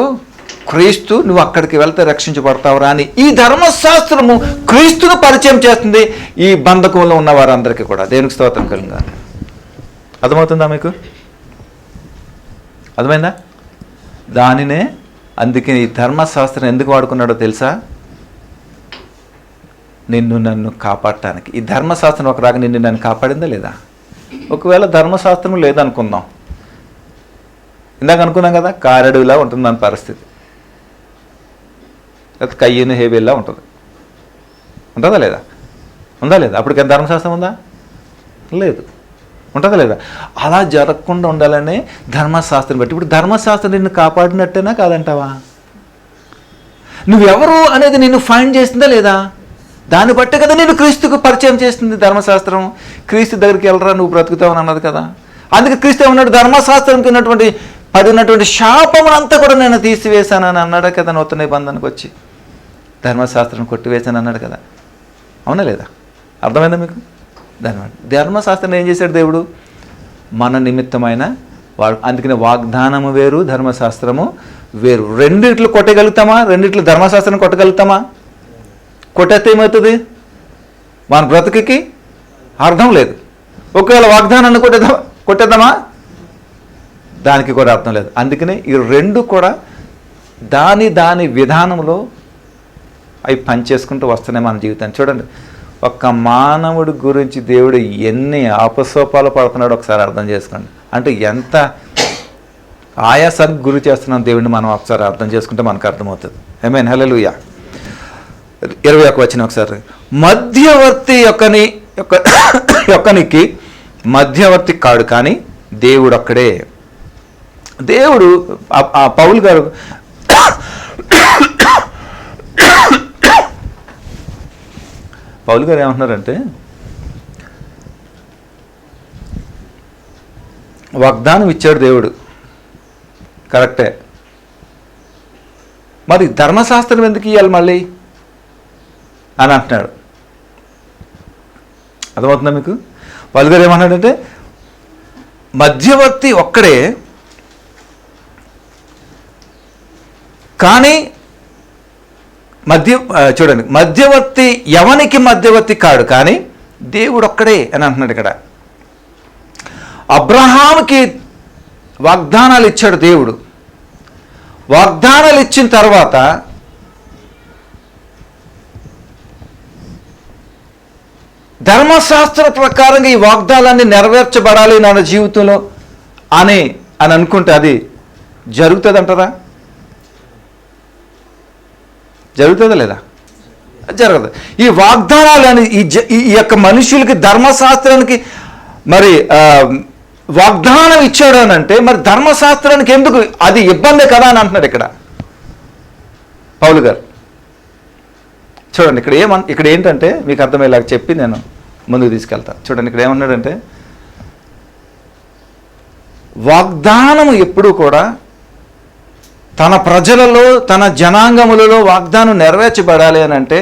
[SPEAKER 1] క్రీస్తు. నువ్వు అక్కడికి వెళ్తే రక్షించబడతావురా అని ఈ ధర్మశాస్త్రము క్రీస్తును పరిచయం చేస్తుంది ఈ బంధకంలో ఉన్న వారందరికీ కూడా. దేవునికి స్తోత్రం కలుగుగాక. అర్థమవుతుందా మీకు? అర్థమైందా? దానినే అందుకే ఈ ధర్మశాస్త్రం ఎందుకు వాడుకున్నాడో తెలుసా? నన్ను కాపాడటానికి. ఈ ధర్మశాస్త్రం ఒక రాగా నన్ను కాపాడిందా లేదా? ఒకవేళ ధర్మశాస్త్రం లేదనుకుందాం, ఇందాక అనుకున్నాం కదా, కారడులా ఉంటుంది దాని పరిస్థితి, లేకపోతే కయ్యను హేబేల్లా ఉంటుంది. ఉంటుందా లేదా? ఉందా లేదా? అప్పటికి ధర్మశాస్త్రం ఉందా? లేదు. ఉంటుందా లేదా? అలా జరగకుండా ఉండాలనే ధర్మశాస్త్రం బట్టి. ఇప్పుడు ధర్మశాస్త్రం నిన్ను కాపాడినట్టేనా కాదంటావా? నువ్వెవరు అనేది నిన్ను ఫైండ్ చేస్తుందా లేదా? దాన్ని బట్టే కదా నేను క్రీస్తుకు పరిచయం చేస్తుంది ధర్మశాస్త్రం. క్రీస్తు దగ్గరికి వెళ్ళరా నువ్వు బ్రతుకుతావని అన్నది కదా. అందుకే క్రీస్తు ఏమన్నాడు? ధర్మశాస్త్రంకి ఉన్నటువంటి పడినటువంటి శాపమునంతా కూడా నేను తీసివేశానని అన్నాడు కదా. నూతన నిబంధనకు వచ్చి ధర్మశాస్త్రం కొట్టివేశాను అన్నాడు కదా. అవునా లేదా? అర్థమైందా మీకు? ధర్మశాస్త్రం ఏం చేశాడు దేవుడు? మన నిమిత్తమైన వాడు. అందుకనే వాగ్దానము వేరు, ధర్మశాస్త్రము వేరు. రెండిట్లు కొట్టగలుగుతామా? రెండిట్లు ధర్మశాస్త్రం కొట్టగలుగుతామా? కొట్టేస్తే ఏమవుతుంది? మన బ్రతుకుకి అర్థం లేదు. ఒకవేళ వాగ్దానాన్ని కొట్టేద్దామా? దానికి కూడా అర్థం లేదు. అందుకనే ఈ రెండు కూడా దాని విధానంలో అవి పనిచేసుకుంటూ వస్తున్నాయి మన జీవితాన్ని. చూడండి, ఒక్క మానవుడి గురించి దేవుడు ఎన్ని ఆపసోపాలు పడుతున్నాడో ఒకసారి అర్థం చేసుకోండి. అంటే ఎంత ఆయాసానికి గురి చేస్తున్నాం దేవుడిని మనం ఒకసారి అర్థం చేసుకుంటే మనకు అర్థమవుతుంది. ఆమేన్, హల్లెలూయా. 21 వచనం ఒకసారి. మధ్యవర్తి యొక్కనికి మధ్యవర్తి కాడు, కానీ దేవుడు ఒక్కడే. దేవుడు పౌలు గారు ఏమంటున్నారంటే, వాగ్దానం ఇచ్చాడు దేవుడు, కరెక్టే. మరి ధర్మశాస్త్రం ఎందుకు ఇవ్వాలి మళ్ళీ అని అంటున్నాడు. అర్థమవుతుందా మీకు? పౌలు గారు ఏమన్నాడంటే, మధ్యవర్తి ఒక్కడే, కానీ చూడండి, మధ్యవర్తి ఎవనికి మధ్యవర్తి కాడు, కానీ దేవుడు ఒక్కడే అని అంటున్నాడు ఇక్కడ. అబ్రహాముకి వాగ్దానాలు ఇచ్చాడు దేవుడు. వాగ్దానాలు ఇచ్చిన తర్వాత ధర్మశాస్త్ర ప్రకారంగా ఈ వాగ్దానాన్ని నెరవేర్చబడాలి నా జీవితంలో అని అనుకుంటే అది జరుగుతుంది అంటారా? జరుగుతుందా లేదా? జరగదు. ఈ వాగ్దానాలు అని ఈ యొక్క మనుషులకి ధర్మశాస్త్రానికి మరి వాగ్దానం ఇచ్చాడు అని అంటే మరి ధర్మశాస్త్రానికి ఎందుకు అది ఇబ్బంది కదా అని అంటున్నాడు ఇక్కడ పౌలు గారు. చూడండి, ఇక్కడ ఏంటంటే మీకు అర్థమయ్యేలాగా చెప్పి నేను ముందుకు తీసుకెళ్తాను. చూడండి, ఇక్కడ ఏమన్నాడంటే, వాగ్దానం ఎప్పుడూ కూడా తన ప్రజలలో, తన జనాంగములలో వాగ్దానం నెరవేర్చబడాలి అని అంటే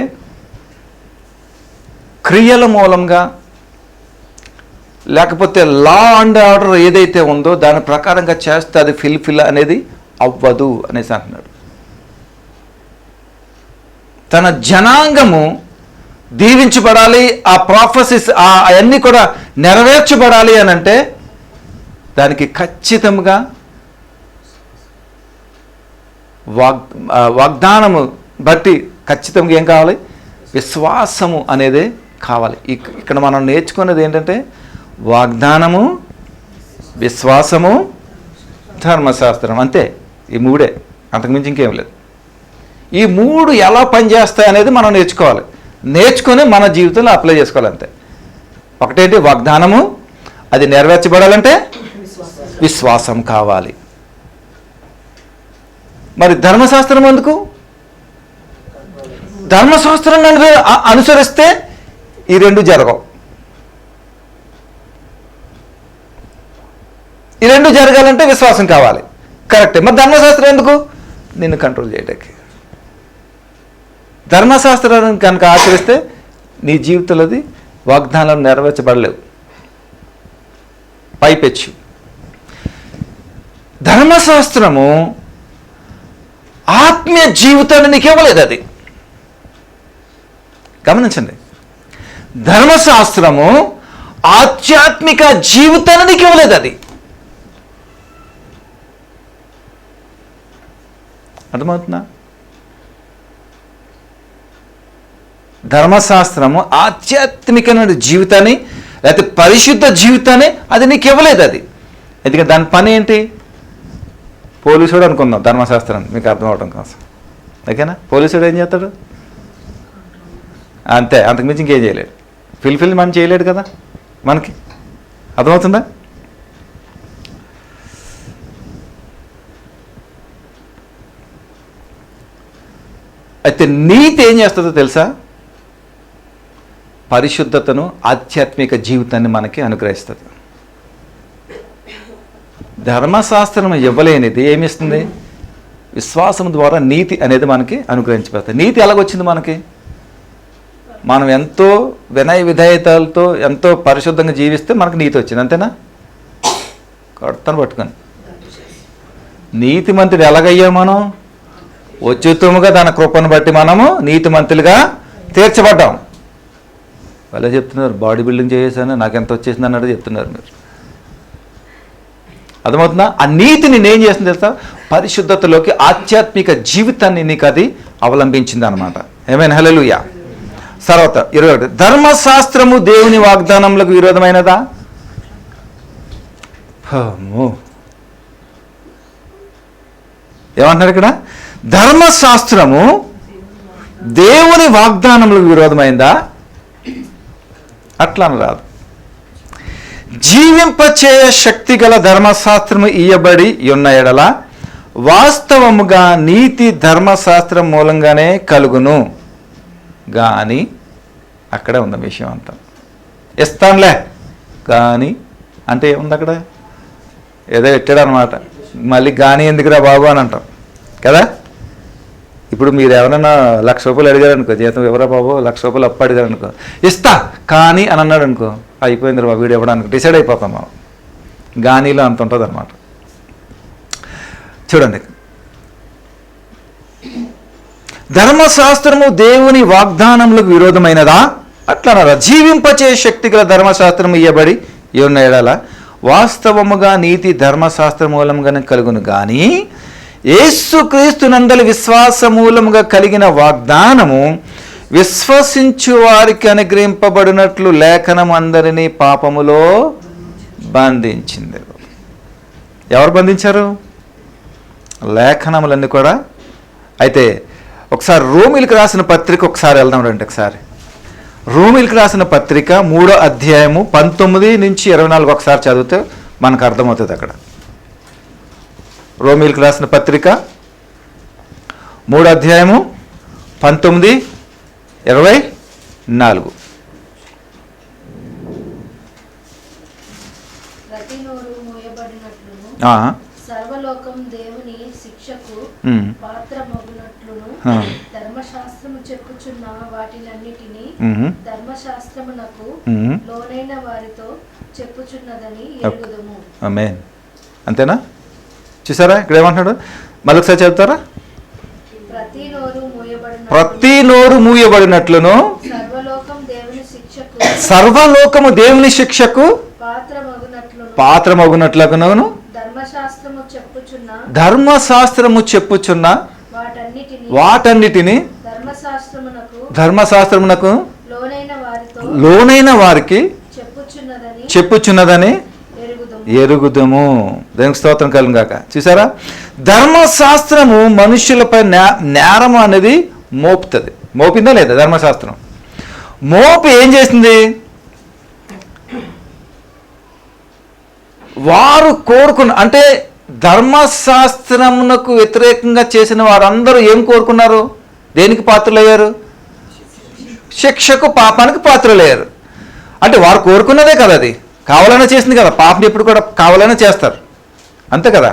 [SPEAKER 1] క్రియల మూలంగా, లేకపోతే లా అండ్ ఆర్డర్ ఏదైతే ఉందో దాని ప్రకారంగా చేస్తే అది ఫిల్ఫిల్ అనేది అవ్వదు అనేసి అంటున్నాడు. తన జనాంగము దీవించబడాలి, ఆ ప్రాఫెసిస్ అవన్నీ కూడా నెరవేర్చబడాలి అని అంటే దానికి ఖచ్చితంగా వాగ్దానము బట్టి ఖచ్చితంగా ఏం కావాలి? విశ్వాసము అనేది కావాలి. ఇక్కడ మనం నేర్చుకున్నది ఏంటంటే వాగ్దానము, విశ్వాసము, ధర్మశాస్త్రం, అంతే. ఈ మూడే, అంతకుమించి ఇంకేం లేదు. ఈ మూడు ఎలా పనిచేస్తాయి అనేది మనం నేర్చుకోవాలి. నేర్చుకొని మన జీవితంలో అప్లై చేసుకోవాలి, అంతే. ఒకటేంటి? వాగ్దానము, అది నెరవేర్చబడాలంటే విశ్వాసం కావాలి. మరి ధర్మశాస్త్రం ఎందుకు? ధర్మశాస్త్రాన్ని అనుసరిస్తే ఈ రెండు జరగవు. ఈ రెండు జరగాలంటే విశ్వాసం కావాలి, కరెక్టే. మరి ధర్మశాస్త్రం ఎందుకు? నిన్ను కంట్రోల్ చేయడానికి. ధర్మశాస్త్రాన్ని కనుక ఆచరిస్తే నీ జీవితంలోది వాగ్దానాలు నెరవేర్చబడలేవు. పైపెచ్చు ధర్మశాస్త్రము ఆత్మీయ జీవితాన్ని నీకు ఇవ్వలేదు. అది గమనించండి. ధర్మశాస్త్రము ఆధ్యాత్మిక జీవితాన్ని నీకు ఇవ్వలేదు. అది అర్థమవుతుందా? ధర్మశాస్త్రము ఆధ్యాత్మికమైన జీవితాన్ని, లేకపోతే పరిశుద్ధ జీవితాన్ని అది నీకు ఇవ్వలేదు. అది ఎందుకంటే దాని పని ఏంటి? పోలీసుడు అనుకుందాం ధర్మశాస్త్రాన్ని, మీకు అర్థం అవడం కోసం. ఓకేనా? పోలీసుడు ఏం చేస్తాడు? అంతే, అంతకుమించి ఇంకేం చేయలేడు. ఫిల్ఫిల్ మనం చేయలేడు కదా మనకి. అర్థమవుతుందా? అయితే నీతి ఏం చేస్తుందో తెలుసా? పరిశుద్ధతను, ఆధ్యాత్మిక జీవితాన్ని మనకి అనుగ్రహిస్తుంది. ధర్మశాస్త్రం ఇవ్వలేనిది ఏమిస్తుంది? విశ్వాసం ద్వారా నీతి అనేది మనకి అనుగ్రహించబడుతుంది. నీతి ఎలాగొచ్చింది మనకి? మనం ఎంతో వినయ విధేయతలతో ఎంతో పరిశుద్ధంగా జీవిస్తే మనకు నీతి వచ్చింది, అంతేనా? కొడతాను పట్టుకొని. నీతిమంతుడు ఎలాగయ్యా మనం? ఉచితముగా తన కృపను బట్టి మనము నీతిమంతులుగా తీర్చబడ్డాం. వాళ్ళే చెప్తున్నారు, బాడీ బిల్డింగ్ చేసేసాను నాకు ఎంత వచ్చేసింది అన్నట్టు చెప్తున్నారు మీరు. అర్థమవుతుందా? ఆ నీతిని నేను చేసింది తెలుసా? పరిశుద్ధతలోకి, ఆధ్యాత్మిక జీవితాన్ని నీకు అది అవలంబించింది అనమాట. ఏమైనా? హల్లెలూయా. తర్వాత 21, ధర్మశాస్త్రము దేవుని వాగ్దానములకు విరోధమైనదా? ఏమంటున్నారు ఇక్కడ? ధర్మశాస్త్రము దేవుని వాగ్దానములకు విరోధమైందా? అట్లా అనరాదు. జీవింపచేయ శక్తి గల ధర్మశాస్త్రము ఇయ్యబడి ఉన్న ఎడల వాస్తవముగా నీతి ధర్మశాస్త్రం మూలంగానే కలుగును కానీ, అక్కడే ఉంది విషయం అంతా. ఇస్తానులే కానీ అంటే ఏముంది అక్కడ? ఏదో పెట్టాడు అనమాట. మళ్ళీ కానీ ఎందుకురా బాబు అని అంటాం కదా. ఇప్పుడు మీరు ఎవరైనా 1,00,000 రూపాయలు అడిగారు అనుకో, జీతం ఎవరా బాబు 1,00,000 రూపాయలు అప్పు అడిగారు అనుకో, ఇస్తా కానీ అని అన్నాడు అనుకో, అయిపోయింది బాబు వీడు ఇవ్వడానికి డిసైడ్ అయిపోతాం మనం. గానీలో అంత ఉంటుంది అనమాట. చూడండి, ధర్మశాస్త్రము దేవుని వాగ్దానములకు విరోధమైనదా? అట్లా అన్నారా? జీవింపచే శక్తి గల ధర్మశాస్త్రము ఇయ్యబడి ఉన్న ఎడల వాస్తవముగా నీతి ధర్మశాస్త్ర మూలంగానే కలుగును కానీ యేసుక్రీస్తు నందలి విశ్వాస మూలముగా కలిగిన వాగ్దానము విశ్వసించు వారికి అనుగ్రహింపబడినట్లు లేఖనం అందరినీ పాపములో బంధించింది. ఎవరు బంధించారు? లేఖనములన్నీ కూడా. అయితే ఒకసారి రోమీలకు రాసిన పత్రిక ఒకసారి వెళ్దాం రండి. ఒకసారి రోమీలకు రాసిన పత్రిక 3వ అధ్యాయము 19 నుంచి 24 ఒకసారి చదివితే మనకు అర్థమవుతుంది. అక్కడ రోమీలకు రాసిన పత్రిక 3వ అధ్యాయము 19, 24.
[SPEAKER 2] సర్వలోకం దేవుని శిక్షకు పాత్రమగునట్లును ధర్మశాస్త్రము చెప్పుచున్న వాటినన్నిటినీ ధర్మశాస్త్రమునకు లోనైన వారితో చెప్పుచున్నదని ఎరుగుదుము.
[SPEAKER 1] ఆమేన్. అంతేనా? చూసారా ఇక్కడ ఏమంటున్నాడు? మరొకసారి చెప్తారా?
[SPEAKER 2] ప్రతి నోరు మూయబడినట్లును
[SPEAKER 1] సర్వలోకం దేవుని శిక్షకు
[SPEAKER 2] సర్వలోకము దేవుని శిక్షకు
[SPEAKER 1] పాత్రమగునట్లును ధర్మశాస్త్రము చెప్పుచున్న వాటన్నిటిని ధర్మశాస్త్రమునకు లోనైన వారికి చెప్పుచున్నదని ఎరుగుదము. దానికి స్తోత్రం కలుగును గాక. చూసారా, ధర్మశాస్త్రము మనుషులపై నేరం అనేది మోపుతుంది. మోపిందా లేదా? ధర్మశాస్త్రం మోపి ఏం చేసింది? వారు కోరుకున్న, అంటే ధర్మశాస్త్రమునకు వ్యతిరేకంగా చేసిన వారందరూ ఏం కోరుకున్నారు? దేనికి పాత్రలయ్యారు? శిక్షకు, పాపానికి పాత్రలయ్యారు. అంటే వారు కోరుకున్నదే కదా, అది కావాలనే చేసింది కదా. పాపం ఎప్పుడు కూడా కావాలనే చేస్తారు, అంతే కదా.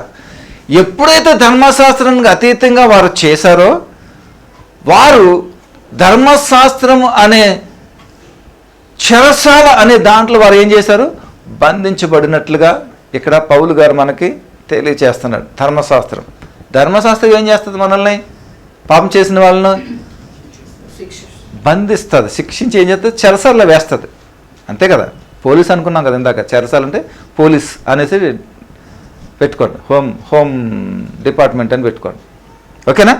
[SPEAKER 1] ఎప్పుడైతే ధర్మశాస్త్రానికి అతీతంగా వారు చేశారో, వారు ధర్మశాస్త్రం అనే చెరసాల అనే దాంట్లో వారు ఏం చేశారు? బంధించబడినట్లుగా ఇక్కడ పౌలు గారు మనకి తెలియచేస్తున్నాడు. ధర్మశాస్త్రం ఏం చేస్తుంది? మనల్ని, పాపం చేసిన వాళ్ళను బంధిస్తుంది, శిక్షించి ఏం చేస్తుంది? చెరసాలలో వేస్తుంది, అంతే కదా. పోలీస్ అనుకున్నాం కదా ఇందాక. చెరసాలంటే పోలీస్ అనేసి పెట్టుకోండి, హోమ్ డిపార్ట్మెంట్ అని పెట్టుకోండి, ఓకేనా.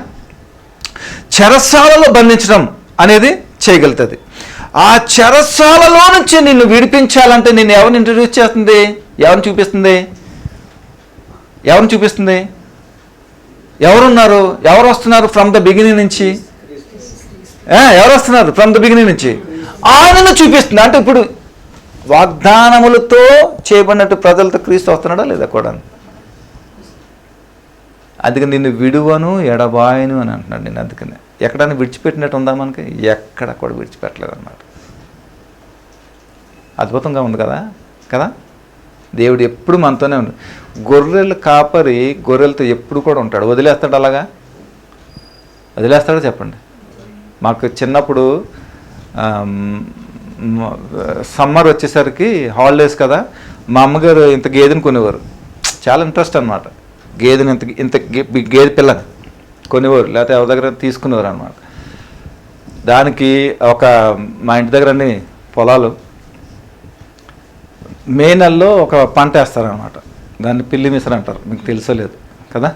[SPEAKER 1] చెరసాలలో బంధించడం అనేది చేయగలుగుతుంది. ఆ చెరసాలలో నుంచి నిన్ను విడిపించాలంటే నిన్ను ఎవరిని ఇంట్రడ్యూస్ చేస్తుంది? ఎవరిని చూపిస్తుంది? ఎవరున్నారు? ఎవరు వస్తున్నారు ఫ్రమ్ ద బిగినింగ్ నుంచి? ఎవరు వస్తున్నారు ఫ్రమ్ ద బిగినింగ్ నుంచి? ఆయనను చూపిస్తుంది. అంటే ఇప్పుడు వాగ్దానములతో చేయబడినట్టు ప్రజలతో క్రీస్తు వస్తున్నాడా లేదా కూడా? అందుకని నిన్ను విడువను ఎడబాయను అని అంటున్నాడు. నేను అందుకనే ఎక్కడైనా విడిచిపెట్టినట్టు ఉందా మనకి? ఎక్కడ కూడా విడిచిపెట్టలేదు అన్నమాట. అద్భుతంగా ఉంది కదా. దేవుడు ఎప్పుడు మనతోనే ఉంటాడు. గొర్రెల కాపరి గొర్రెలతో ఎప్పుడు కూడా ఉంటాడు. వదిలేస్తాడు? అలాగా వదిలేస్తాడో చెప్పండి. మాకు చిన్నప్పుడు సమ్మర్ వచ్చేసరికి హాలిడేస్ కదా, మా అమ్మగారు ఇంత గేదెని కొనేవారు. చాలా ఇంట్రెస్ట్ అనమాట. గేదెని ఇంత గేదె పిల్లని కొనేవారు, లేకపోతే ఎవరి దగ్గర తీసుకునేవారు అనమాట. దానికి మా ఇంటి దగ్గర అన్ని పొలాలు, మే నెలలో ఒక పంట వేస్తారనమాట. దాన్ని పిల్లి మిసరు అంటారు, మీకు తెలుసో లేదు కదా.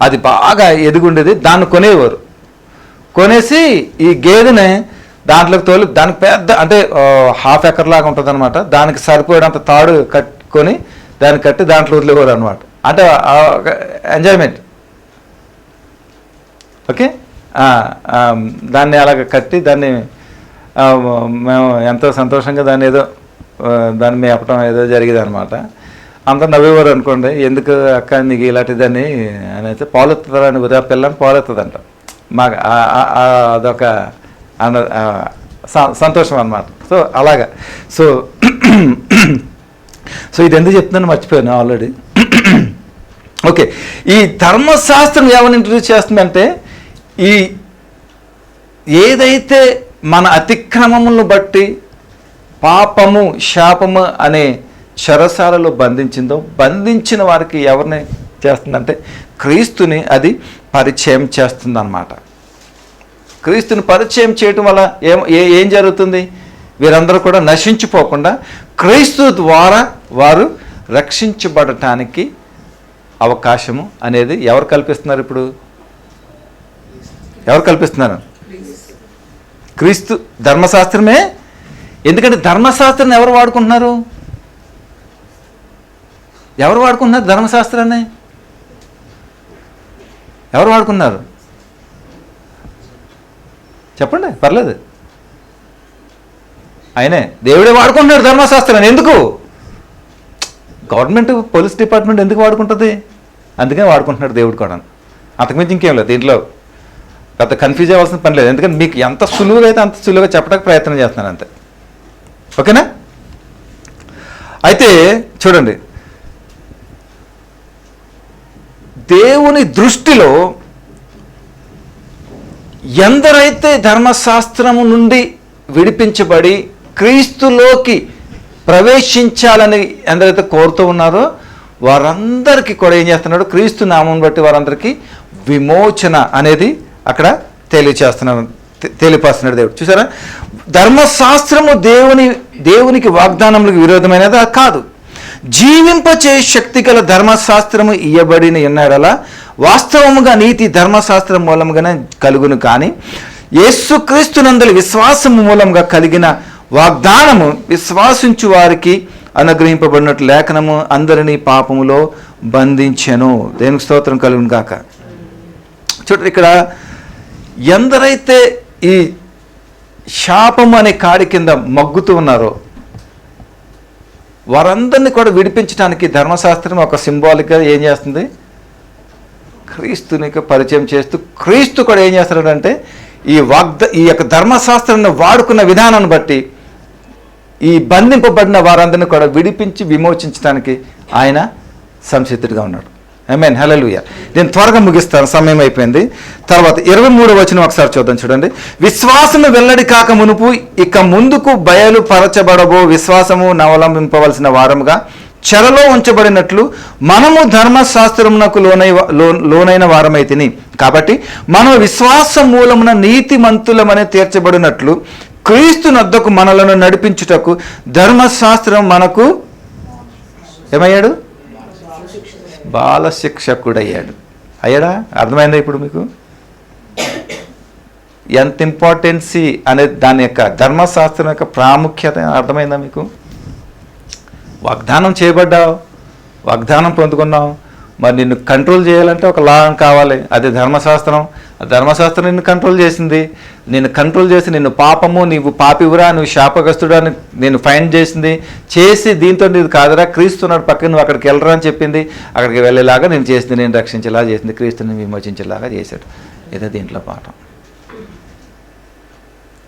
[SPEAKER 1] అది బాగా ఎదిగుండేది. దాన్ని కొనేవారు. కొనేసి ఈ గేదెని దాంట్లోకి తోలి, దానికి పెద్ద అంటే 1/2 ఎకర్ లాగా ఉంటుంది అనమాట. దానికి సరిపోయేంత తాడు కట్టుకొని దాన్ని కట్టి దాంట్లో వదిలేవారు అనమాట. అంటే ఎంజాయ్మెంట్, ఓకే. దాన్ని అలాగ కట్టి దాన్ని మేము ఎంతో సంతోషంగా దాన్ని మేపటం ఏదో జరిగేది అనమాట. అంతా నవ్వేవారు అనుకోండి. ఎందుకు అక్క నీకు ఇలాంటిదని అని అయితే, పాలెత్తుతారని పిల్లని పాలెత్తదంట. మాకు అదొక సంతోషం అన్నమాట. సో అలాగా. సో ఇది ఎందుకు చెప్తున్నాను మర్చిపోయాను ఆల్రెడీ. ఓకే, ఈ ధర్మశాస్త్రం ఏమని ఇంట్రడ్యూస్ చేస్తుందంటే, ఈ ఏదైతే మన అతిక్రమములను బట్టి పాపము శాపము అనే చెరసాలలో బంధించిన వారికి ఎవరిని చేస్తుందంటే క్రీస్తుని అది పరిచయం చేస్తుందన్నమాట. క్రీస్తుని పరిచయం చేయటం వల్ల ఏం జరుగుతుంది? వీరందరూ కూడా నశించిపోకుండా క్రీస్తు ద్వారా వారు రక్షించబడటానికి అవకాశము అనేది ఎవరు కల్పిస్తున్నారు? ఇప్పుడు ఎవరు కల్పిస్తున్నారు? క్రీస్తు, ధర్మశాస్త్రమే. ఎందుకంటే ధర్మశాస్త్రాన్ని ఎవరు వాడుకుంటున్నారు? ధర్మశాస్త్రాన్ని ఎవరు వాడుకున్నారు? చెప్పండి, పర్లేదు. ఆయనే, దేవుడే వాడుకుంటున్నాడు ధర్మశాస్త్రాన్ని. ఎందుకు? గవర్నమెంట్, పోలీస్ డిపార్ట్మెంట్ ఎందుకు వాడుకుంటుంది? అందుకనే వాడుకుంటున్నాడు దేవుడు కూడా. అంతకుమించి ఇంకేం లేదు దీంట్లో. పెద్ద కన్ఫ్యూజ్ అవ్వాల్సిన పని లేదు. ఎందుకంటే మీకు ఎంత సులువుగా అయితే అంత సులువుగా చెప్పడానికి ప్రయత్నం చేస్తున్నాను అంతే, ఓకేనా. అయితే చూడండి, దేవుని దృష్టిలో ఎందరైతే ధర్మశాస్త్రము నుండి విడిపించబడి క్రీస్తులోకి ప్రవేశించాలని ఎందరైతే కోరుతూ ఉన్నారో వారందరికీ కూడా ఏం చేస్తున్నాడు? క్రీస్తు నామం బట్టి వారందరికీ విమోచన అనేది అక్కడ తెలియపరుస్తున్నాడు దేవుడు. చూసారా, ధర్మశాస్త్రము దేవునికి వాగ్దానములకు విరోధమైనది కాదు. జీవింపచే శక్తి గల ధర్మశాస్త్రము ఇయ్యబడిన ఎన్నడలా వాస్తవముగా నీతి ధర్మశాస్త్రం మూలముగానే కలుగును. కానీ యేసుక్రీస్తునందలి విశ్వాసము మూలంగా కలిగిన వాగ్దానము విశ్వాసించు వారికి అనుగ్రహింపబడినట్లు లేఖనము అందరినీ పాపములో బంధించెను. దేవునికి స్తోత్రం కలుగును గాక. చూడండి, ఇక్కడ ఎందరైతే ఈ శాపము అనే కాడి కింద మగ్గుతూ ఉన్నారో వారందరినీ కూడా విడిపించడానికి ధర్మశాస్త్రం ఒక సింబాలిక్గా ఏం చేస్తుంది? క్రీస్తుని పరిచయం చేస్తూ క్రీస్తు కూడా ఏం చేస్తున్నాడంటే ఈ యొక్క ధర్మశాస్త్రాన్ని వాడుకున్న విధానాన్ని బట్టి ఈ బంధింపబడిన వారందరినీ కూడా విడిపించి విమోచించడానికి ఆయన సంసిద్ధుడిగా ఉన్నాడు. ఆమేన్, హల్లెలూయా. నేను త్వరగా ముగిస్తాను, సమయం అయిపోయింది. తర్వాత 23వ వచనం ఒకసారి చూద్దాం. చూడండి, విశ్వాసము వెల్లడి కాక మునుపు ఇక ముందుకు బయలుపరచబడబో విశ్వాసము అవలంబింపవలసిన వారముగా చెరలో ఉంచబడినట్లు మనము ధర్మశాస్త్రమునకు లోనైన వారమైతిని. కాబట్టి మనం విశ్వాస మూలమున నీతిమంతులమని తీర్చబడినట్లు క్రీస్తు నొద్దకు మనలను నడిపించుటకు ధర్మశాస్త్రం మనకు ఏమయ్యాడు? బాలశిక్షకుడయ్యాడు. అయ్యాడా? అర్థమైందా ఇప్పుడు మీకు ఎంత ఇంపార్టెన్సీ అనేది, దాని యొక్క ధర్మశాస్త్రం యొక్క ప్రాముఖ్యత అర్థమైందా మీకు? వాగ్దానం చేయబడ్డావు, వాగ్దానం పొందుకున్నావు, మరి నిన్ను కంట్రోల్ చేయాలంటే ఒక లా కావాలి, అది ధర్మశాస్త్రం. ఆ ధర్మశాస్త్రం నిన్ను కంట్రోల్ చేసింది. నిన్ను కంట్రోల్ చేసి నిన్ను పాపము, నీవు పాపివురా, నువ్వు శాపగ్రస్తుడా అని నేను ఫైన్ చేసి దీంతో నీది కాదురా, క్రీస్తున్నాడు పక్కన, నువ్వు అక్కడికి వెళ్ళరా అని చెప్పింది. అక్కడికి వెళ్ళేలాగా నేను చేసింది, నేను రక్షించేలా చేసింది, క్రీస్తుని విమోచించేలాగా చేశాడు. ఇదే దీంట్లో పాఠం.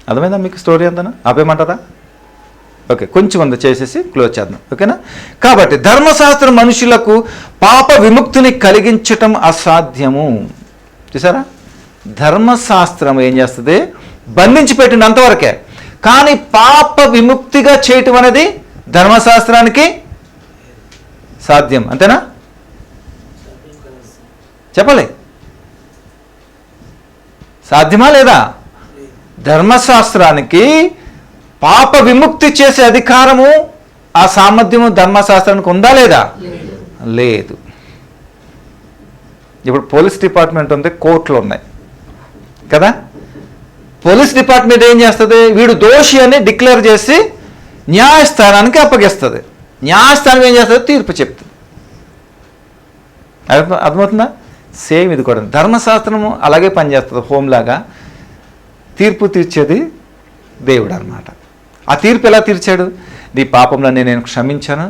[SPEAKER 1] అర్థమైందా మీకు? స్టోరీ అంతనా ఆపేయమంటారా? ఓకే, కొంచెం అంత చేసేసి క్లోజ్ చేద్దాం, ఓకేనా? కాబట్టి ధర్మశాస్త్రం మనుషులకు పాప విముక్తిని కలిగించటం అసాధ్యము. చూసారా, ధర్మశాస్త్రం ఏం చేస్తుంది? బంధించి పెట్టినంతవరకే. కానీ పాప విముక్తిగా చేయటం అనేది ధర్మశాస్త్రానికి సాధ్యం. అంతేనా? చెప్పలే, సాధ్యమా లేదా? ధర్మశాస్త్రానికి పాప విముక్తి చేసే అధికారము, ఆ సామర్థ్యము ధర్మశాస్త్రానికి ఉందా లేదా? లేదు. ఇప్పుడు పోలీస్ డిపార్ట్మెంట్ ఉంది, కోర్టులు ఉన్నాయి కదా. పోలీస్ డిపార్ట్మెంట్ ఏం చేస్తుంది? వీడు దోషి అని డిక్లేర్ చేసి న్యాయస్థానానికి అప్పగిస్తుంది. న్యాయస్థానం ఏం చేస్తుంది? తీర్పు చెప్తుంది. అర్థమవుతుందా? సేమ్ ఇది కూడా ధర్మశాస్త్రము అలాగే పనిచేస్తుంది. హోంలాగా తీర్పు తీర్చేది దేవుడు అన్నమాట. ఆ తీర్పు ఎలా తీర్చాడు? నీ పాపంలో నేను క్షమించాను,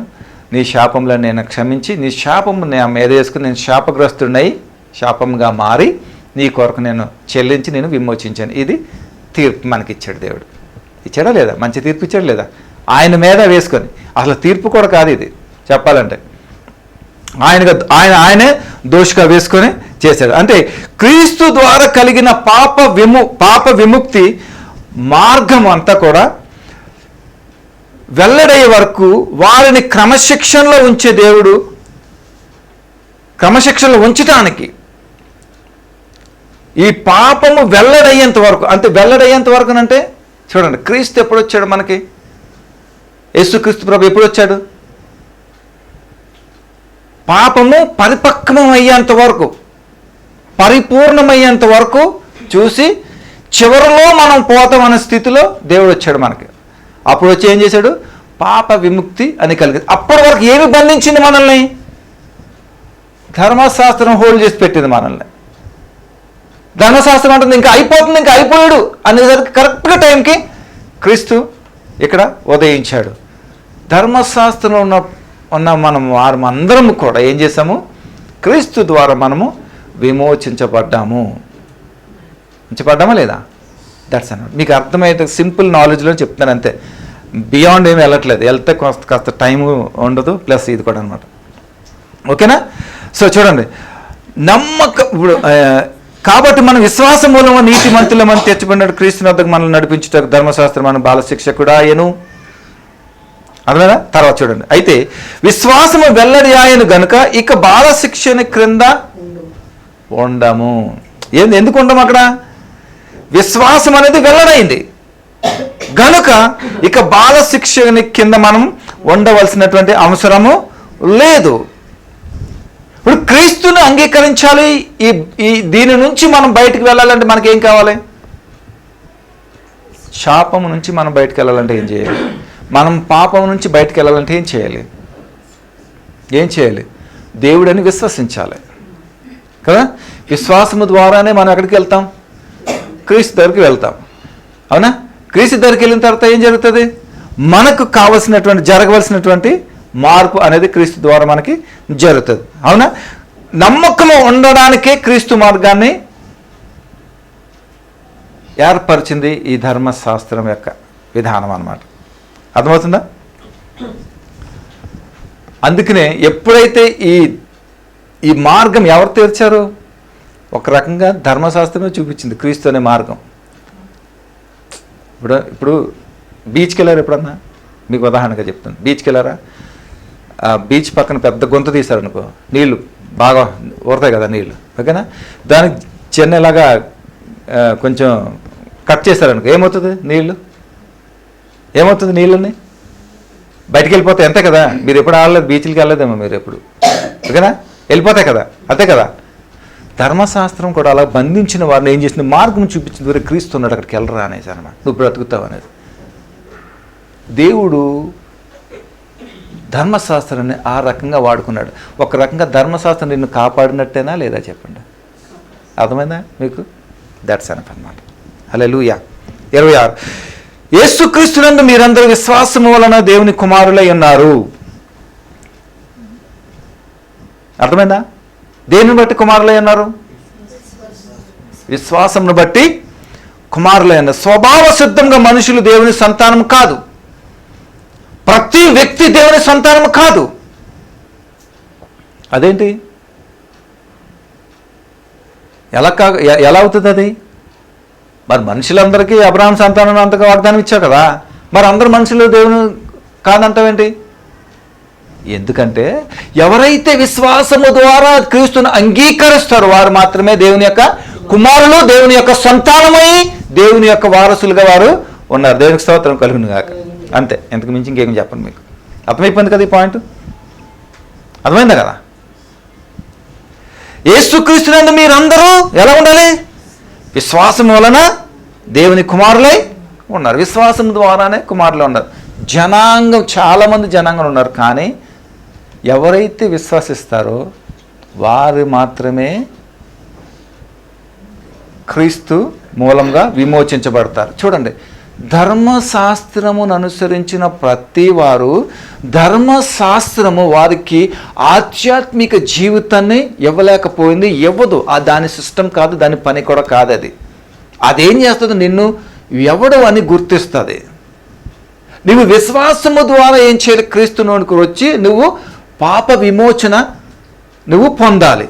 [SPEAKER 1] నీ శాపంలో నేను క్షమించి, నీ శాపం నా మీద వేసుకుని నేను శాపగ్రస్తుడినై శాపంగా మారి నీ కొరకు నేను చెల్లించి నేను విమోచించాను. ఇది తీర్పు మనకిచ్చాడు దేవుడు. ఇచ్చాడా లేదా? మంచి తీర్పు ఇచ్చాడు లేదా? ఆయన మీద వేసుకొని, అసలు తీర్పు కూడా కాదు ఇది చెప్పాలంటే, ఆయనే దోషిగా వేసుకొని చేశాడు. అంటే క్రీస్తు ద్వారా కలిగిన పాప విముక్తి మార్గం అంతా కూడా వెల్లడయ్యే వరకు వారిని క్రమశిక్షణలో ఉంచే దేవుడు, క్రమశిక్షణలో ఉంచటానికి ఈ పాపము వెల్లడయ్యేంత వరకు, అంటే వెల్లడయ్యేంత వరకు అంటే చూడండి, క్రీస్తు ఎప్పుడు వచ్చాడు మనకి? యేసుక్రీస్తు ప్రభు ఎప్పుడు వచ్చాడు? పాపము పరిపక్వమయ్యేంత వరకు, పరిపూర్ణమయ్యేంత వరకు చూసి చివరిలో మనం పోతామనే స్థితిలో దేవుడు వచ్చాడు మనకి. అప్పుడు వచ్చి ఏం చేశాడు? పాప విముక్తి అని కలిగింది. అప్పటి వరకు ఏమి బంధించింది మనల్ని? ధర్మశాస్త్రం హోల్డ్ చేసి పెట్టింది మనల్ని. ధర్మశాస్త్రం అంటుంది ఇంకా అయిపోతుంది, ఇంకా అయిపోయాడు అనేసరికి కరెక్ట్గా టైంకి క్రీస్తు ఇక్కడ ఉదయించాడు. ధర్మశాస్త్రంలో ఉన్న మనం అందరం కూడా ఏం చేసాము? క్రీస్తు ద్వారా మనము విమోచించబడ్డాము. లేదా? దట్స్ అన్నమాట. మీకు అర్థమైతే సింపుల్ నాలెడ్జ్లో చెప్తాను అంతే, బియాండ్ ఏమి వెళ్ళట్లేదు. వెళ్తే కాస్త టైం ఉండదు, ప్లస్ ఇది కూడా అనమాట. ఓకేనా? సో చూడండి, ఇప్పుడు కాబట్టి మనం విశ్వాసం మూలము నీతిమంతులమని తెచ్చిపడినట్టు క్రీస్తు వద్దకు మనల్ని నడిపించుటకు ధర్మశాస్త్రం మన బాలశిక్షకుడాయను. అర్థమైనా? తర్వాత చూడండి, అయితే విశ్వాసము వెల్లడి ఆయను గనుక ఇక బాల శిక్షణ క్రింద ఉండము. ఎందుకు ఉండము? అక్కడ విశ్వాసం అనేది వెల్లడైంది గనుక ఇక బాల శిక్షణ కింద మనం ఉండవలసినటువంటి అవసరము లేదు. ఇప్పుడు క్రీస్తుని అంగీకరించాలి. ఈ దీని నుంచి మనం బయటికి వెళ్ళాలంటే మనకేం కావాలి? శాపం నుంచి మనం బయటకు వెళ్ళాలంటే ఏం చేయాలి? మనం పాపం నుంచి బయటకు వెళ్ళాలంటే ఏం చేయాలి? దేవుడని విశ్వసించాలి కదా. విశ్వాసము ద్వారానే మనం ఎక్కడికి వెళ్తాం? క్రీస్తు దగ్గరికి వెళ్తాం. అవునా? క్రీస్తు దగ్గరికి వెళ్ళిన తర్వాత ఏం జరుగుతుంది? మనకు కావలసినటువంటి జరగవలసినటువంటి మార్పు అనేది క్రీస్తు ద్వారా మనకి జరుగుతుంది. అవునా? నమ్మకము ఉండడానికే క్రీస్తు మార్గాన్ని ఏర్పరిచింది ఈ ధర్మశాస్త్రం యొక్క విధానం అన్నమాట. అర్థమవుతుందా? అందుకనే ఎప్పుడైతే ఈ మార్గం ఎవరు తెరిచారు? ఒక రకంగా ధర్మశాస్త్రమే చూపించింది క్రీస్తు అనే మార్గం. ఇప్పుడు బీచ్కి వెళ్ళారు ఎప్పుడన్నా? మీకు ఉదాహరణగా చెప్తాను. బీచ్కి వెళ్ళారా? బీచ్ పక్కన పెద్ద గుంత తీశారనుకో, నీళ్లు బాగా ఊరతాయి కదా నీళ్ళు, ఓకేనా? దానికి చిన్నలాగా కొంచెం కట్ చేశారనుకో, ఏమవుతుంది? నీళ్ళని బయటికి వెళ్ళిపోతాయి, అంతే కదా. మీరు ఎప్పుడు ఆడలేదు, బీచ్లకి వెళ్ళలేదేమో మీరు ఎప్పుడు, ఓకేనా? వెళ్ళిపోతాయి కదా, అంతే కదా. ధర్మశాస్త్రం కూడా అలా బంధించిన వారిని ఏం చేసింది? మార్గం చూపించింది. వేరే క్రీస్తు ఉన్నాడు, అక్కడికి వెళ్ళరా అనేసి అన్నమాట. నువ్వు బ్రతుకుతావు అనేది. దేవుడు ధర్మశాస్త్రాన్ని ఆ రకంగా వాడుకున్నాడు. ఒక రకంగా ధర్మశాస్త్రం నిన్ను కాపాడినట్టేనా లేదా చెప్పండి? అర్థమైందా మీకు? దట్స్ అన్నమాట. హల్లెలూయా. 26 యేసుక్రీస్తునందు మీరందరూ విశ్వాసము వలన దేవుని కుమారులై ఉన్నారు. అర్థమైందా? దేనిని బట్టి కుమారులై ఉన్నారు? విశ్వాసమును బట్టి కుమారులై ఉన్నారు. స్వభావ సిద్ధంగా మనుషులు దేవుని సంతానం కాదు. ప్రతి వ్యక్తి దేవుని సంతానం కాదు. అదేంటి? ఎలా అవుతుంది అది? మరి మనుషులందరికీ అబ్రహాం సంతానం అంతగా వాగ్దానం ఇచ్చావు కదా, మరి అందరు మనుషులు దేవుని కాదంటావేంటి? ఎందుకంటే ఎవరైతే విశ్వాసము ద్వారా క్రీస్తును అంగీకరిస్తారో వారు మాత్రమే దేవుని యొక్క కుమారులు, దేవుని యొక్క సంతానమై దేవుని యొక్క వారసులుగా వారు ఉన్నారు. దేవునికి స్తోత్రం కలుగును గాక. అంతే, ఎంతకు మించి ఇంకేం చెప్పండి. మీకు అర్థమైపోయింది కదా ఈ పాయింట్? అర్థమైందా కదా? యేసుక్రీస్తునందు మీరందరూ ఎలా ఉండాలి? విశ్వాసం వలన దేవుని కుమారులై ఉన్నారు. విశ్వాసం ద్వారానే కుమారులు ఉన్నారు. జనాంగం, చాలామంది జనాంగం ఉన్నారు, కానీ ఎవరైతే విశ్వసిస్తారో వారు మాత్రమే క్రీస్తు మూలంగా విమోచించబడతారు. చూడండి, ధర్మశాస్త్రమును అనుసరించిన ప్రతి వారు ధర్మశాస్త్రము వారికి ఆధ్యాత్మిక జీవితాన్ని ఇవ్వలేకపోయింది, ఇవ్వదు. దాని సిస్టమ్ కాదు, దాని పని కూడా కాదు. అదేం చేస్తుంది? నిన్ను ఎవడు అని గుర్తిస్తుంది. నువ్వు విశ్వాసము ద్వారా ఏం చేయాలి? క్రీస్తులోనికి వచ్చి నువ్వు పాప విమోచన నువ్వు పొందాలి.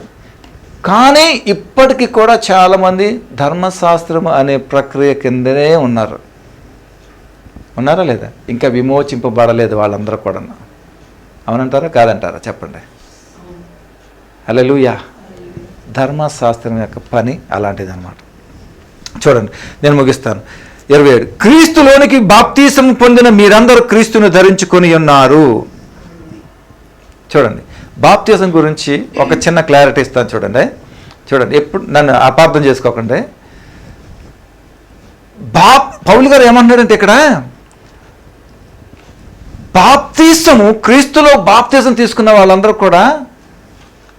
[SPEAKER 1] కానీ ఇప్పటికీ కూడా చాలామంది ధర్మశాస్త్రం అనే ప్రక్రియ కిందనే ఉన్నారా లేదా? ఇంకా విమోచింపబడలేదు వాళ్ళందరూ కూడా. అవునంటారా కాదంటారా చెప్పండి? హల్లెలూయా. ధర్మశాస్త్రం యొక్క పని అలాంటిది అన్నమాట. చూడండి, నేను ముగిస్తాను. 27 క్రీస్తులోనికి బాప్తీసం పొందిన మీరందరూ క్రీస్తును ధరించుకొని ఉన్నారు. చూడండి, బాప్తీసం గురించి ఒక చిన్న క్లారిటీ ఇస్తాను. చూడండి, ఎప్పుడు నన్ను అపార్థం చేసుకోకండి. పౌలు గారు ఏమంటున్నాడంటే ఇక్కడ బాప్తీసము, క్రీస్తులో బాప్తీసం తీసుకున్న వాళ్ళందరూ కూడా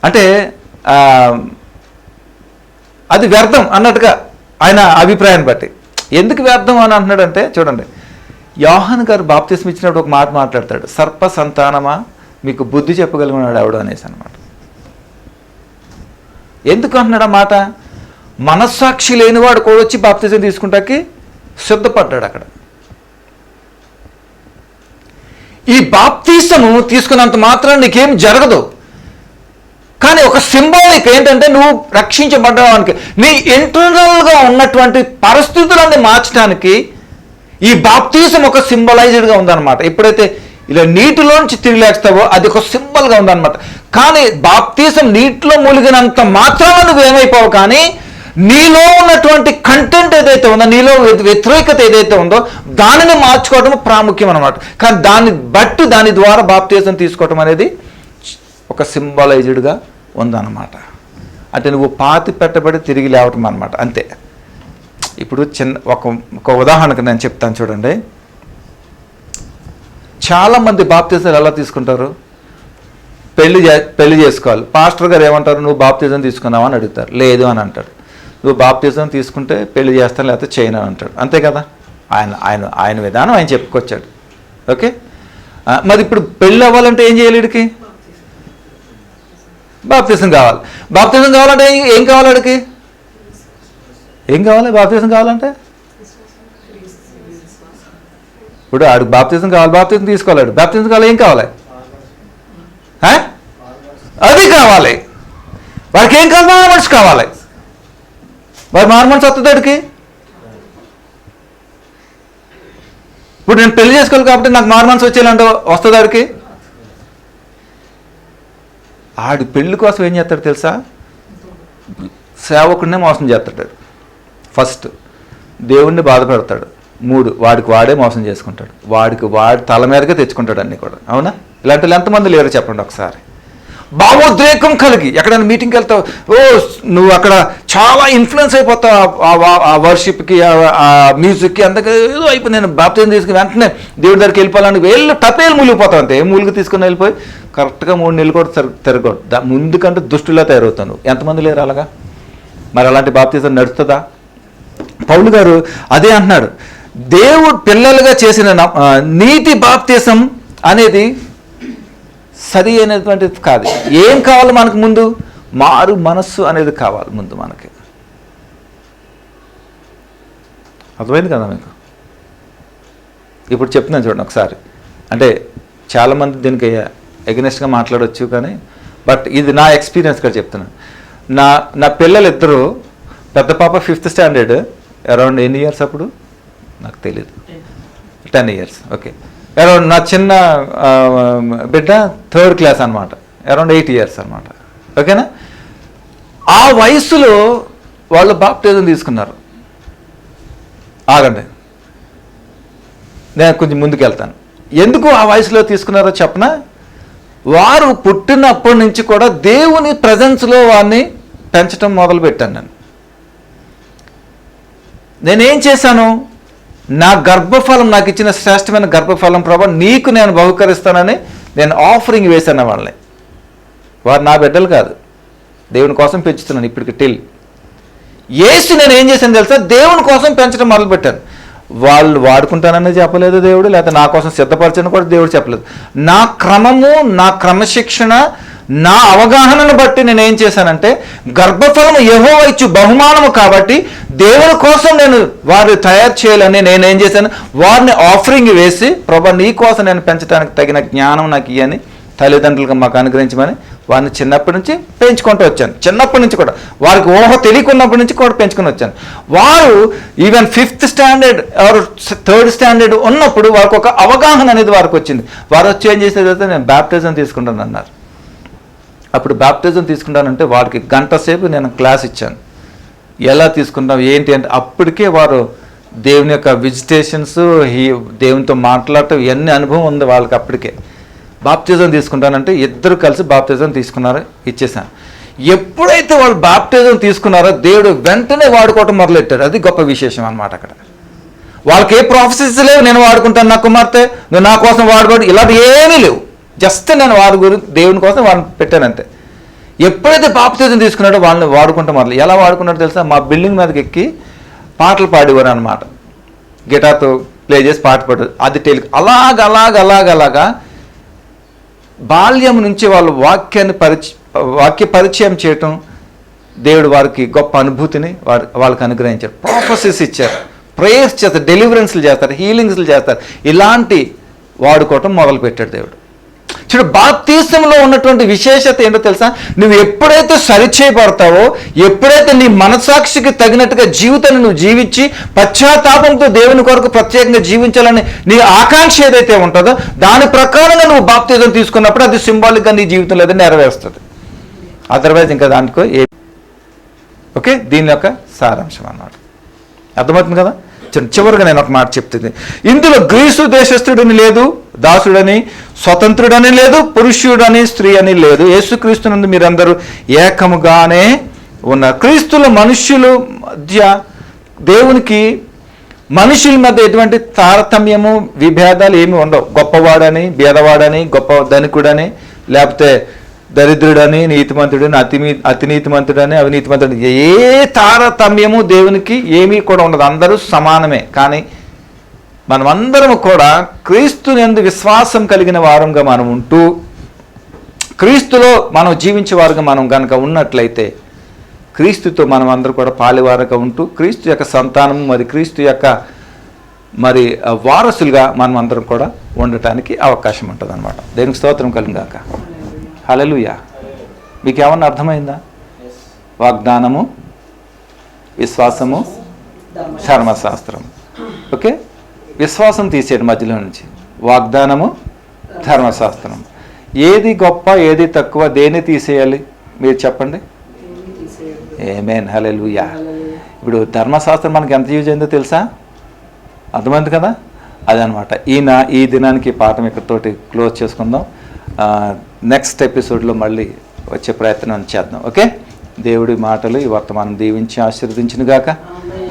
[SPEAKER 1] అంటే అది వ్యర్థం అన్నట్టుగా ఆయన అభిప్రాయాన్ని బట్టి. ఎందుకు వ్యర్థం అని అంటున్నాడంటే, చూడండి, యోహాను గారు బాప్తీసం ఇచ్చినప్పుడు ఒక మాట మాట్లాడతాడు, సర్ప సంతానమా మీకు బుద్ధి చెప్పగలిగినాడు ఎవడు అనేసి అనమాట. ఎందుకు అంటున్నాడు ఆ మాట? మనస్సాక్షి లేనివాడు కూడా వచ్చి బాప్తీసం తీసుకుంటాకి సిద్ధపడ్డాడు అక్కడ. ఈ బాప్తీసము తీసుకున్నంత మాత్రం నీకేం జరగదు, కానీ ఒక సింబాలిక్ ఏంటంటే నువ్వు రక్షించబడ్డానికి, నీ ఇంటర్నల్గా ఉన్నటువంటి పరిస్థితులన్నీ మార్చడానికి ఈ బాప్తీసం ఒక సింబలైజ్డ్గా ఉందన్నమాట. ఎప్పుడైతే ఇలా నీటిలోంచి తిరిగి లేస్తావో అది ఒక సింబల్గా ఉందన్నమాట. కానీ బాప్తీసం నీటిలో మూలిగినంత మాత్రాన నువ్వు ఏమైపోవు, కానీ నీలో ఉన్నటువంటి కంటెంట్ ఏదైతే ఉందో, నీలో వ్యతిరేకత ఏదైతే ఉందో దానిని మార్చుకోవడం ప్రాముఖ్యం అన్నమాట. కానీ దాని ద్వారా బాప్తీసం తీసుకోవటం అనేది ఒక సింబలైజ్డ్గా ఉందన్నమాట. అంటే నువ్వు పాతి పెట్టబడి తిరిగి లేవటం అన్నమాట, అంతే. ఇప్పుడు ఒక ఉదాహరణకు నేను చెప్తాను చూడండి. చాలామంది బాప్తీసాలు ఎలా తీసుకుంటారు? పెళ్లి చేసుకోవాలి, పాస్టర్ గారు ఏమంటారు, నువ్వు బాప్తీసం తీసుకున్నావా అని అడుగుతారు. లేదు అని అంటాడు. నువ్వు బాప్తీసం తీసుకుంటే పెళ్లి చేస్తాను, లేకపోతే చేయను అని అంటాడు. అంతే కదా, ఆయన విధానం ఆయన చెప్పుకొచ్చాడు. ఓకే, మరి ఇప్పుడు పెళ్ళి అవ్వాలంటే ఏం చేయాలి? వీడికి బాప్తీసం కావాలి. బాప్తీసం కావాలంటే ఏం కావాలి? వాడికి ఏం కావాలి? బాప్తీసం కావాలంటే ఇప్పుడు ఆడికి బాప్తీసం కావాలి, బాప్తీసం తీసుకోవాలి. బాప్తీసం కావాలి, ఏం కావాలి? అది కావాలి. వాడికి ఏం కావాలి? మారుమనసు కావాలి. వాడు మారుమనసు వస్తుంది వాడికి. ఇప్పుడు నేను పెళ్లి చేసుకోవాలి కాబట్టి నాకు మారుమనసు వచ్చేయాలంటే వస్తుంది వాడికి. ఆడి పెళ్లి కోసం ఏం చేస్తాడు తెలుసా? సేవకుడినే మోసం చేస్తాడు. ఫస్ట్ దేవుణ్ణి బాధ పెడతాడు. 3 వాడికి వాడే మోసం చేసుకుంటాడు. వాడి తల మీదకే తెచ్చుకుంటాడు అన్నీ కూడా. అవునా? ఇలాంటి ఎంతమంది లేరు చెప్పండి ఒకసారి. భావోద్రేకం కలిగి ఎక్కడైనా మీటింగ్కి వెళ్తావు, నువ్వు అక్కడ చాలా ఇన్ఫ్లుయెన్స్ అయిపోతావు ఆ వర్షిప్కి, ఆ మ్యూజిక్కి. అందుకే ఏదో అయిపోయి నేను బాప్తీసం తీసుకుని వెంటనే దేవుడి దగ్గరికి వెళ్ళిపోవాలని టపేలు మూలిగిపోతావు. అంతే. ఏం మూలిగి తీసుకుని వెళ్ళిపోయి కరెక్ట్గా 3 నెలలు కూడా తిరగదు. ముందు కంటే దుష్టులా తయారవుతాను. ఎంతమంది లేరు అలాగా? మరి అలాంటి బాప్తీసం నడుస్తుందా? పౌలు గారు అదే అంటున్నాడు. దేవుడు పిల్లలుగా చేసిన నీతి బాప్తీసం అనేది సరి అయినటువంటిది కాదు. ఏం కావాలి మనకు? ముందు మారు మనస్సు అనేది కావాలి ముందు మనకి. అర్థమైంది కదా మీకు? ఇప్పుడు చెప్తున్నాను చూడండి ఒకసారి. అంటే చాలామంది దీనికి ఎగనెస్ట్గా మాట్లాడవచ్చు, కానీ బట్ ఇది నా ఎక్స్పీరియన్స్గా చెప్తున్నాను. నా పిల్లలు ఇద్దరు, పెద్ద పాప 5th స్టాండర్డ్, అరౌండ్ ఎన్ని ఇయర్స్ అప్పుడు నాకు తెలియదు, 10 ఇయర్స్. ఓకే, అరౌండ్ నా చిన్న బిడ్డ 3rd క్లాస్ అనమాట, అరౌండ్ 8 ఇయర్స్ అనమాట. ఓకేనా? ఆ వయసులో వాళ్ళు బాప్టిజం తీసుకున్నారు. ఆగండి, నేను కొంచెం ముందుకు వెళ్తాను. ఎందుకు ఆ వయసులో తీసుకున్నారో చెప్పనా? వారు పుట్టినప్పటి నుంచి కూడా దేవుని ప్రజెన్స్లో వారిని పెంచడం మొదలుపెట్టాను. నేనేం చేశాను? నా గర్భఫలం, నాకు ఇచ్చిన శ్రేష్టమైన గర్భఫలం ప్రభా నీకు నేను బహుకరిస్తానని నేను ఆఫరింగ్ వేశాను వాళ్ళని. వారు నా బిడ్డలు కాదు, దేవుని కోసం పెంచుతున్నాను ఇప్పటికి టిల్. యేసు నేను ఏం చేశాను తెలుసా? దేవుని కోసం పెంచడం మొదలుపెట్టాను. వాళ్ళు వాడుకుంటానని చెప్పలేదు దేవుడు, లేకపోతే నా కోసం సిద్ధపరచని కూడా దేవుడు చెప్పలేదు. నా క్రమము, నా క్రమశిక్షణ, నా అవగాహనను బట్టి నేను ఏం చేశానంటే, గర్భఫలము యెహోవా ఇచ్చు బహుమానము కాబట్టి దేవుని కోసం నేను వారు తయారు చేయాలని నేనేం చేశాను? వారిని ఆఫరింగ్ వేసి ప్రభా నీ కోసం నేను పెంచడానికి తగిన జ్ఞానం నాకు ఇయ్యని తల్లిదండ్రులుగా మాకు అనుగ్రహించమని వారిని చిన్నప్పటి నుంచి పెంచుకుంటూ వచ్చాను. చిన్నప్పటి నుంచి కూడా వారికి ఊహ తెలియకున్నప్పటి నుంచి కూడా పెంచుకుని వచ్చాను. వారు even 5th standard are 3rd standard ఉన్నప్పుడు వారికి ఒక అవగాహన అనేది వారికి వచ్చింది. వారు వచ్చి ఏం చేసేదైతే నేను బ్యాప్టిజం తీసుకుంటాను అన్నారు. అప్పుడు బ్యాప్టిజం తీసుకుంటానంటే వారికి గంట సేపు నేను క్లాస్ ఇచ్చాను. ఎలా తీసుకుంటాం ఏంటి అంటే అప్పటికే వారు దేవుని యొక్క విజిటేషన్స్, దేవునితో మాట్లాడటం ఇవన్నీ అనుభవం ఉంది వాళ్ళకి. అప్పటికే బాప్టిజం తీసుకుంటానంటే ఇద్దరు కలిసి బాప్టిజం తీసుకున్నారు, ఇచ్చేసాను. ఎప్పుడైతే వాళ్ళు బాప్టిజం తీసుకున్నారో దేవుడు వెంటనే వాడుకోవటం మొదలెట్టారు. అది గొప్ప విశేషం అన్నమాట. అక్కడ వాళ్ళకి ఏ ప్రాఫెసెస్ లేవు, నేను వాడుకుంటాను నా కుమార్తె, నువ్వు నా కోసం వాడుకోవడం, ఇలాంటి ఏమీ లేవు. జస్ట్ నేను వారి గురించి దేవుని కోసం వాళ్ళని పెట్టానంతే. ఎప్పుడైతే బాప్టిజం తీసుకున్నాడో వాళ్ళని వాడుకుంటాం మొదలు. ఎలా వాడుకున్నాడో తెలుసా? మా బిల్డింగ్ మీదకి ఎక్కి పాటలు పాడేవారు అనమాట. గిటార్తో ప్లే చేసి పాట పాడారు. అది అలాగా బాల్యం నుంచి వాళ్ళు వాక్య పరిచయం చేయటం దేవుడు వారికి గొప్ప అనుభూతిని వాళ్ళకి అనుగ్రహించారు. ప్రాఫెసెస్ ఇచ్చారు, ప్రేయర్స్ చేస్తారు, డెలివరెన్స్లు చేస్తారు, హీలింగ్స్లు చేస్తారు. ఇలాంటి వాడుకోవటం మొదలుపెట్టాడు దేవుడు. చూడు, బాప్తీసంలో ఉన్నటువంటి విశేషత ఏంటో తెలుసా? నువ్వు ఎప్పుడైతే సరిచేయబడతావో, ఎప్పుడైతే నీ మనసాక్షికి తగినట్టుగా జీవితాన్ని నువ్వు జీవించి పశ్చాత్తాపంతో దేవుని కొరకు ప్రత్యేకంగా జీవించాలని నీ ఆకాంక్ష ఏదైతే ఉంటుందో దాని ప్రకారంగా నువ్వు బాప్తీసం తీసుకున్నప్పుడు అది సింబాలిక్గా నీ జీవితంలో అది నెరవేరుస్తుంది. అదర్వైజ్ ఇంకా దానికో ఓకే, దీని యొక్క సారాంశం అన్నమాట. అర్థమవుతుంది కదా? చివరిగా నేను ఒక మాట చెప్తుంది. ఇందులో గ్రీసు దేశస్థుడని లేదు, దాసుడని, స్వతంత్రుడని లేదు, పురుషుడని, స్త్రీ అని లేదు. యేసుక్రీస్తునందు మీరందరూ ఏకముగానే ఉన్నారు. క్రీస్తుల మనుష్యుల మధ్య దేవునికి మనుషుల మధ్య ఎటువంటి తారతమ్యము విభేదాలు ఏమి ఉండవు. గొప్పవాడని, భేదవాడని, గొప్ప ధనికుడని, లేకపోతే దరిద్రుడని, నీతిమంతుడని, అతి నీతిమంతుడని, అవినీతిమంతుడని, ఏ తారతమ్యము దేవునికి ఏమీ కూడా ఉండదు. అందరూ సమానమే. కానీ మనమందరము కూడా క్రీస్తునందు విశ్వాసం కలిగిన వారంగా మనం ఉంటూ, క్రీస్తులో మనం జీవించే వారుగా మనం కనుక ఉన్నట్లయితే, క్రీస్తుతో మనం అందరూ కూడా పాలివారుగా ఉంటూ క్రీస్తు యొక్క సంతానము మరి క్రీస్తు యొక్క మరి వారసులుగా మనం అందరం కూడా ఉండటానికి అవకాశం ఉంటుంది అన్నమాట. దేవునికి స్తోత్రం కలుగాక. హల్లెలూయా. మీకు ఏమన్నా అర్థమైందా? వాగ్దానము, విశ్వాసము, ధర్మశాస్త్రం. ఓకే, విశ్వాసం తీసేయండి మధ్యలో నుంచి. వాగ్దానము, ధర్మశాస్త్రం. ఏది గొప్ప, ఏది తక్కువ, దేన్ని తీసేయాలి మీరు చెప్పండి? ఆమేన్. హల్లెలూయా. ఇప్పుడు ధర్మశాస్త్రం మనకి ఎంత యూజ్ అయిందో తెలుసా? అర్థమైంది కదా? అదనమాట. ఈ దినానికి పాఠం ఇక్కడితోటి క్లోజ్ చేసుకుందాం. నెక్స్ట్ ఎపిసోడ్లో మళ్ళీ వచ్చే ప్రయత్నం చేద్దాం. ఓకే, దేవుడి మాటలు ఈ వర్తమానం దీవించి ఆశీర్వదించిన గాక.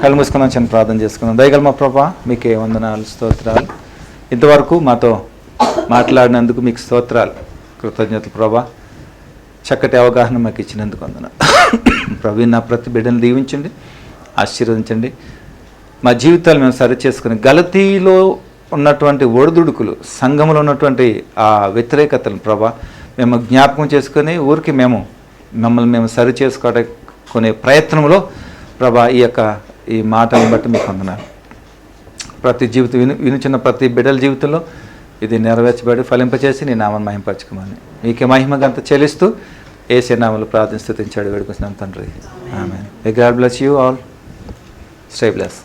[SPEAKER 1] కళ్ళు మూసుకుందాం, చిన్న ప్రార్థన చేసుకుందాం. దయగల మా ప్రభా, మీకే వందనాలు, స్తోత్రాలు. ఇంతవరకు మాతో మాట్లాడినందుకు మీకు స్తోత్రాలు, కృతజ్ఞతలు ప్రభా. చక్కటి అవగాహన మాకు ఇచ్చినందుకు వందనాలు ప్రభు. నా ప్రతి బిడ్డను దీవించండి, ఆశీర్వదించండి. మా జీవితాలు మేము సరి చేసుకుని గలతీలో ఉన్నటువంటి ఒడిదుడుకులు, సంఘంలో ఉన్నటువంటి ఆ వ్యతిరేకతలను ప్రభా మేము జ్ఞాపకం చేసుకొని ఊరికి మమ్మల్ని మేము సరి చేసుకోవడానికి ప్రయత్నంలో ప్రభా ఈ మాటలను బట్టి మీకు వందనాలు. ప్రతి వినుచున్న ప్రతి బిడ్డల జీవితంలో ఇది నెరవేర్చబడి ఫలింపచేసి నీ నామాన్ని మహింపరచుకోమని మీకే మహిమ గంత చెల్లిస్తూ యేసు నామములో ప్రార్థన స్తుతించాడు వేడుకొస్తున్నాం తండ్రి. Amen. May God bless you all. Stay bless.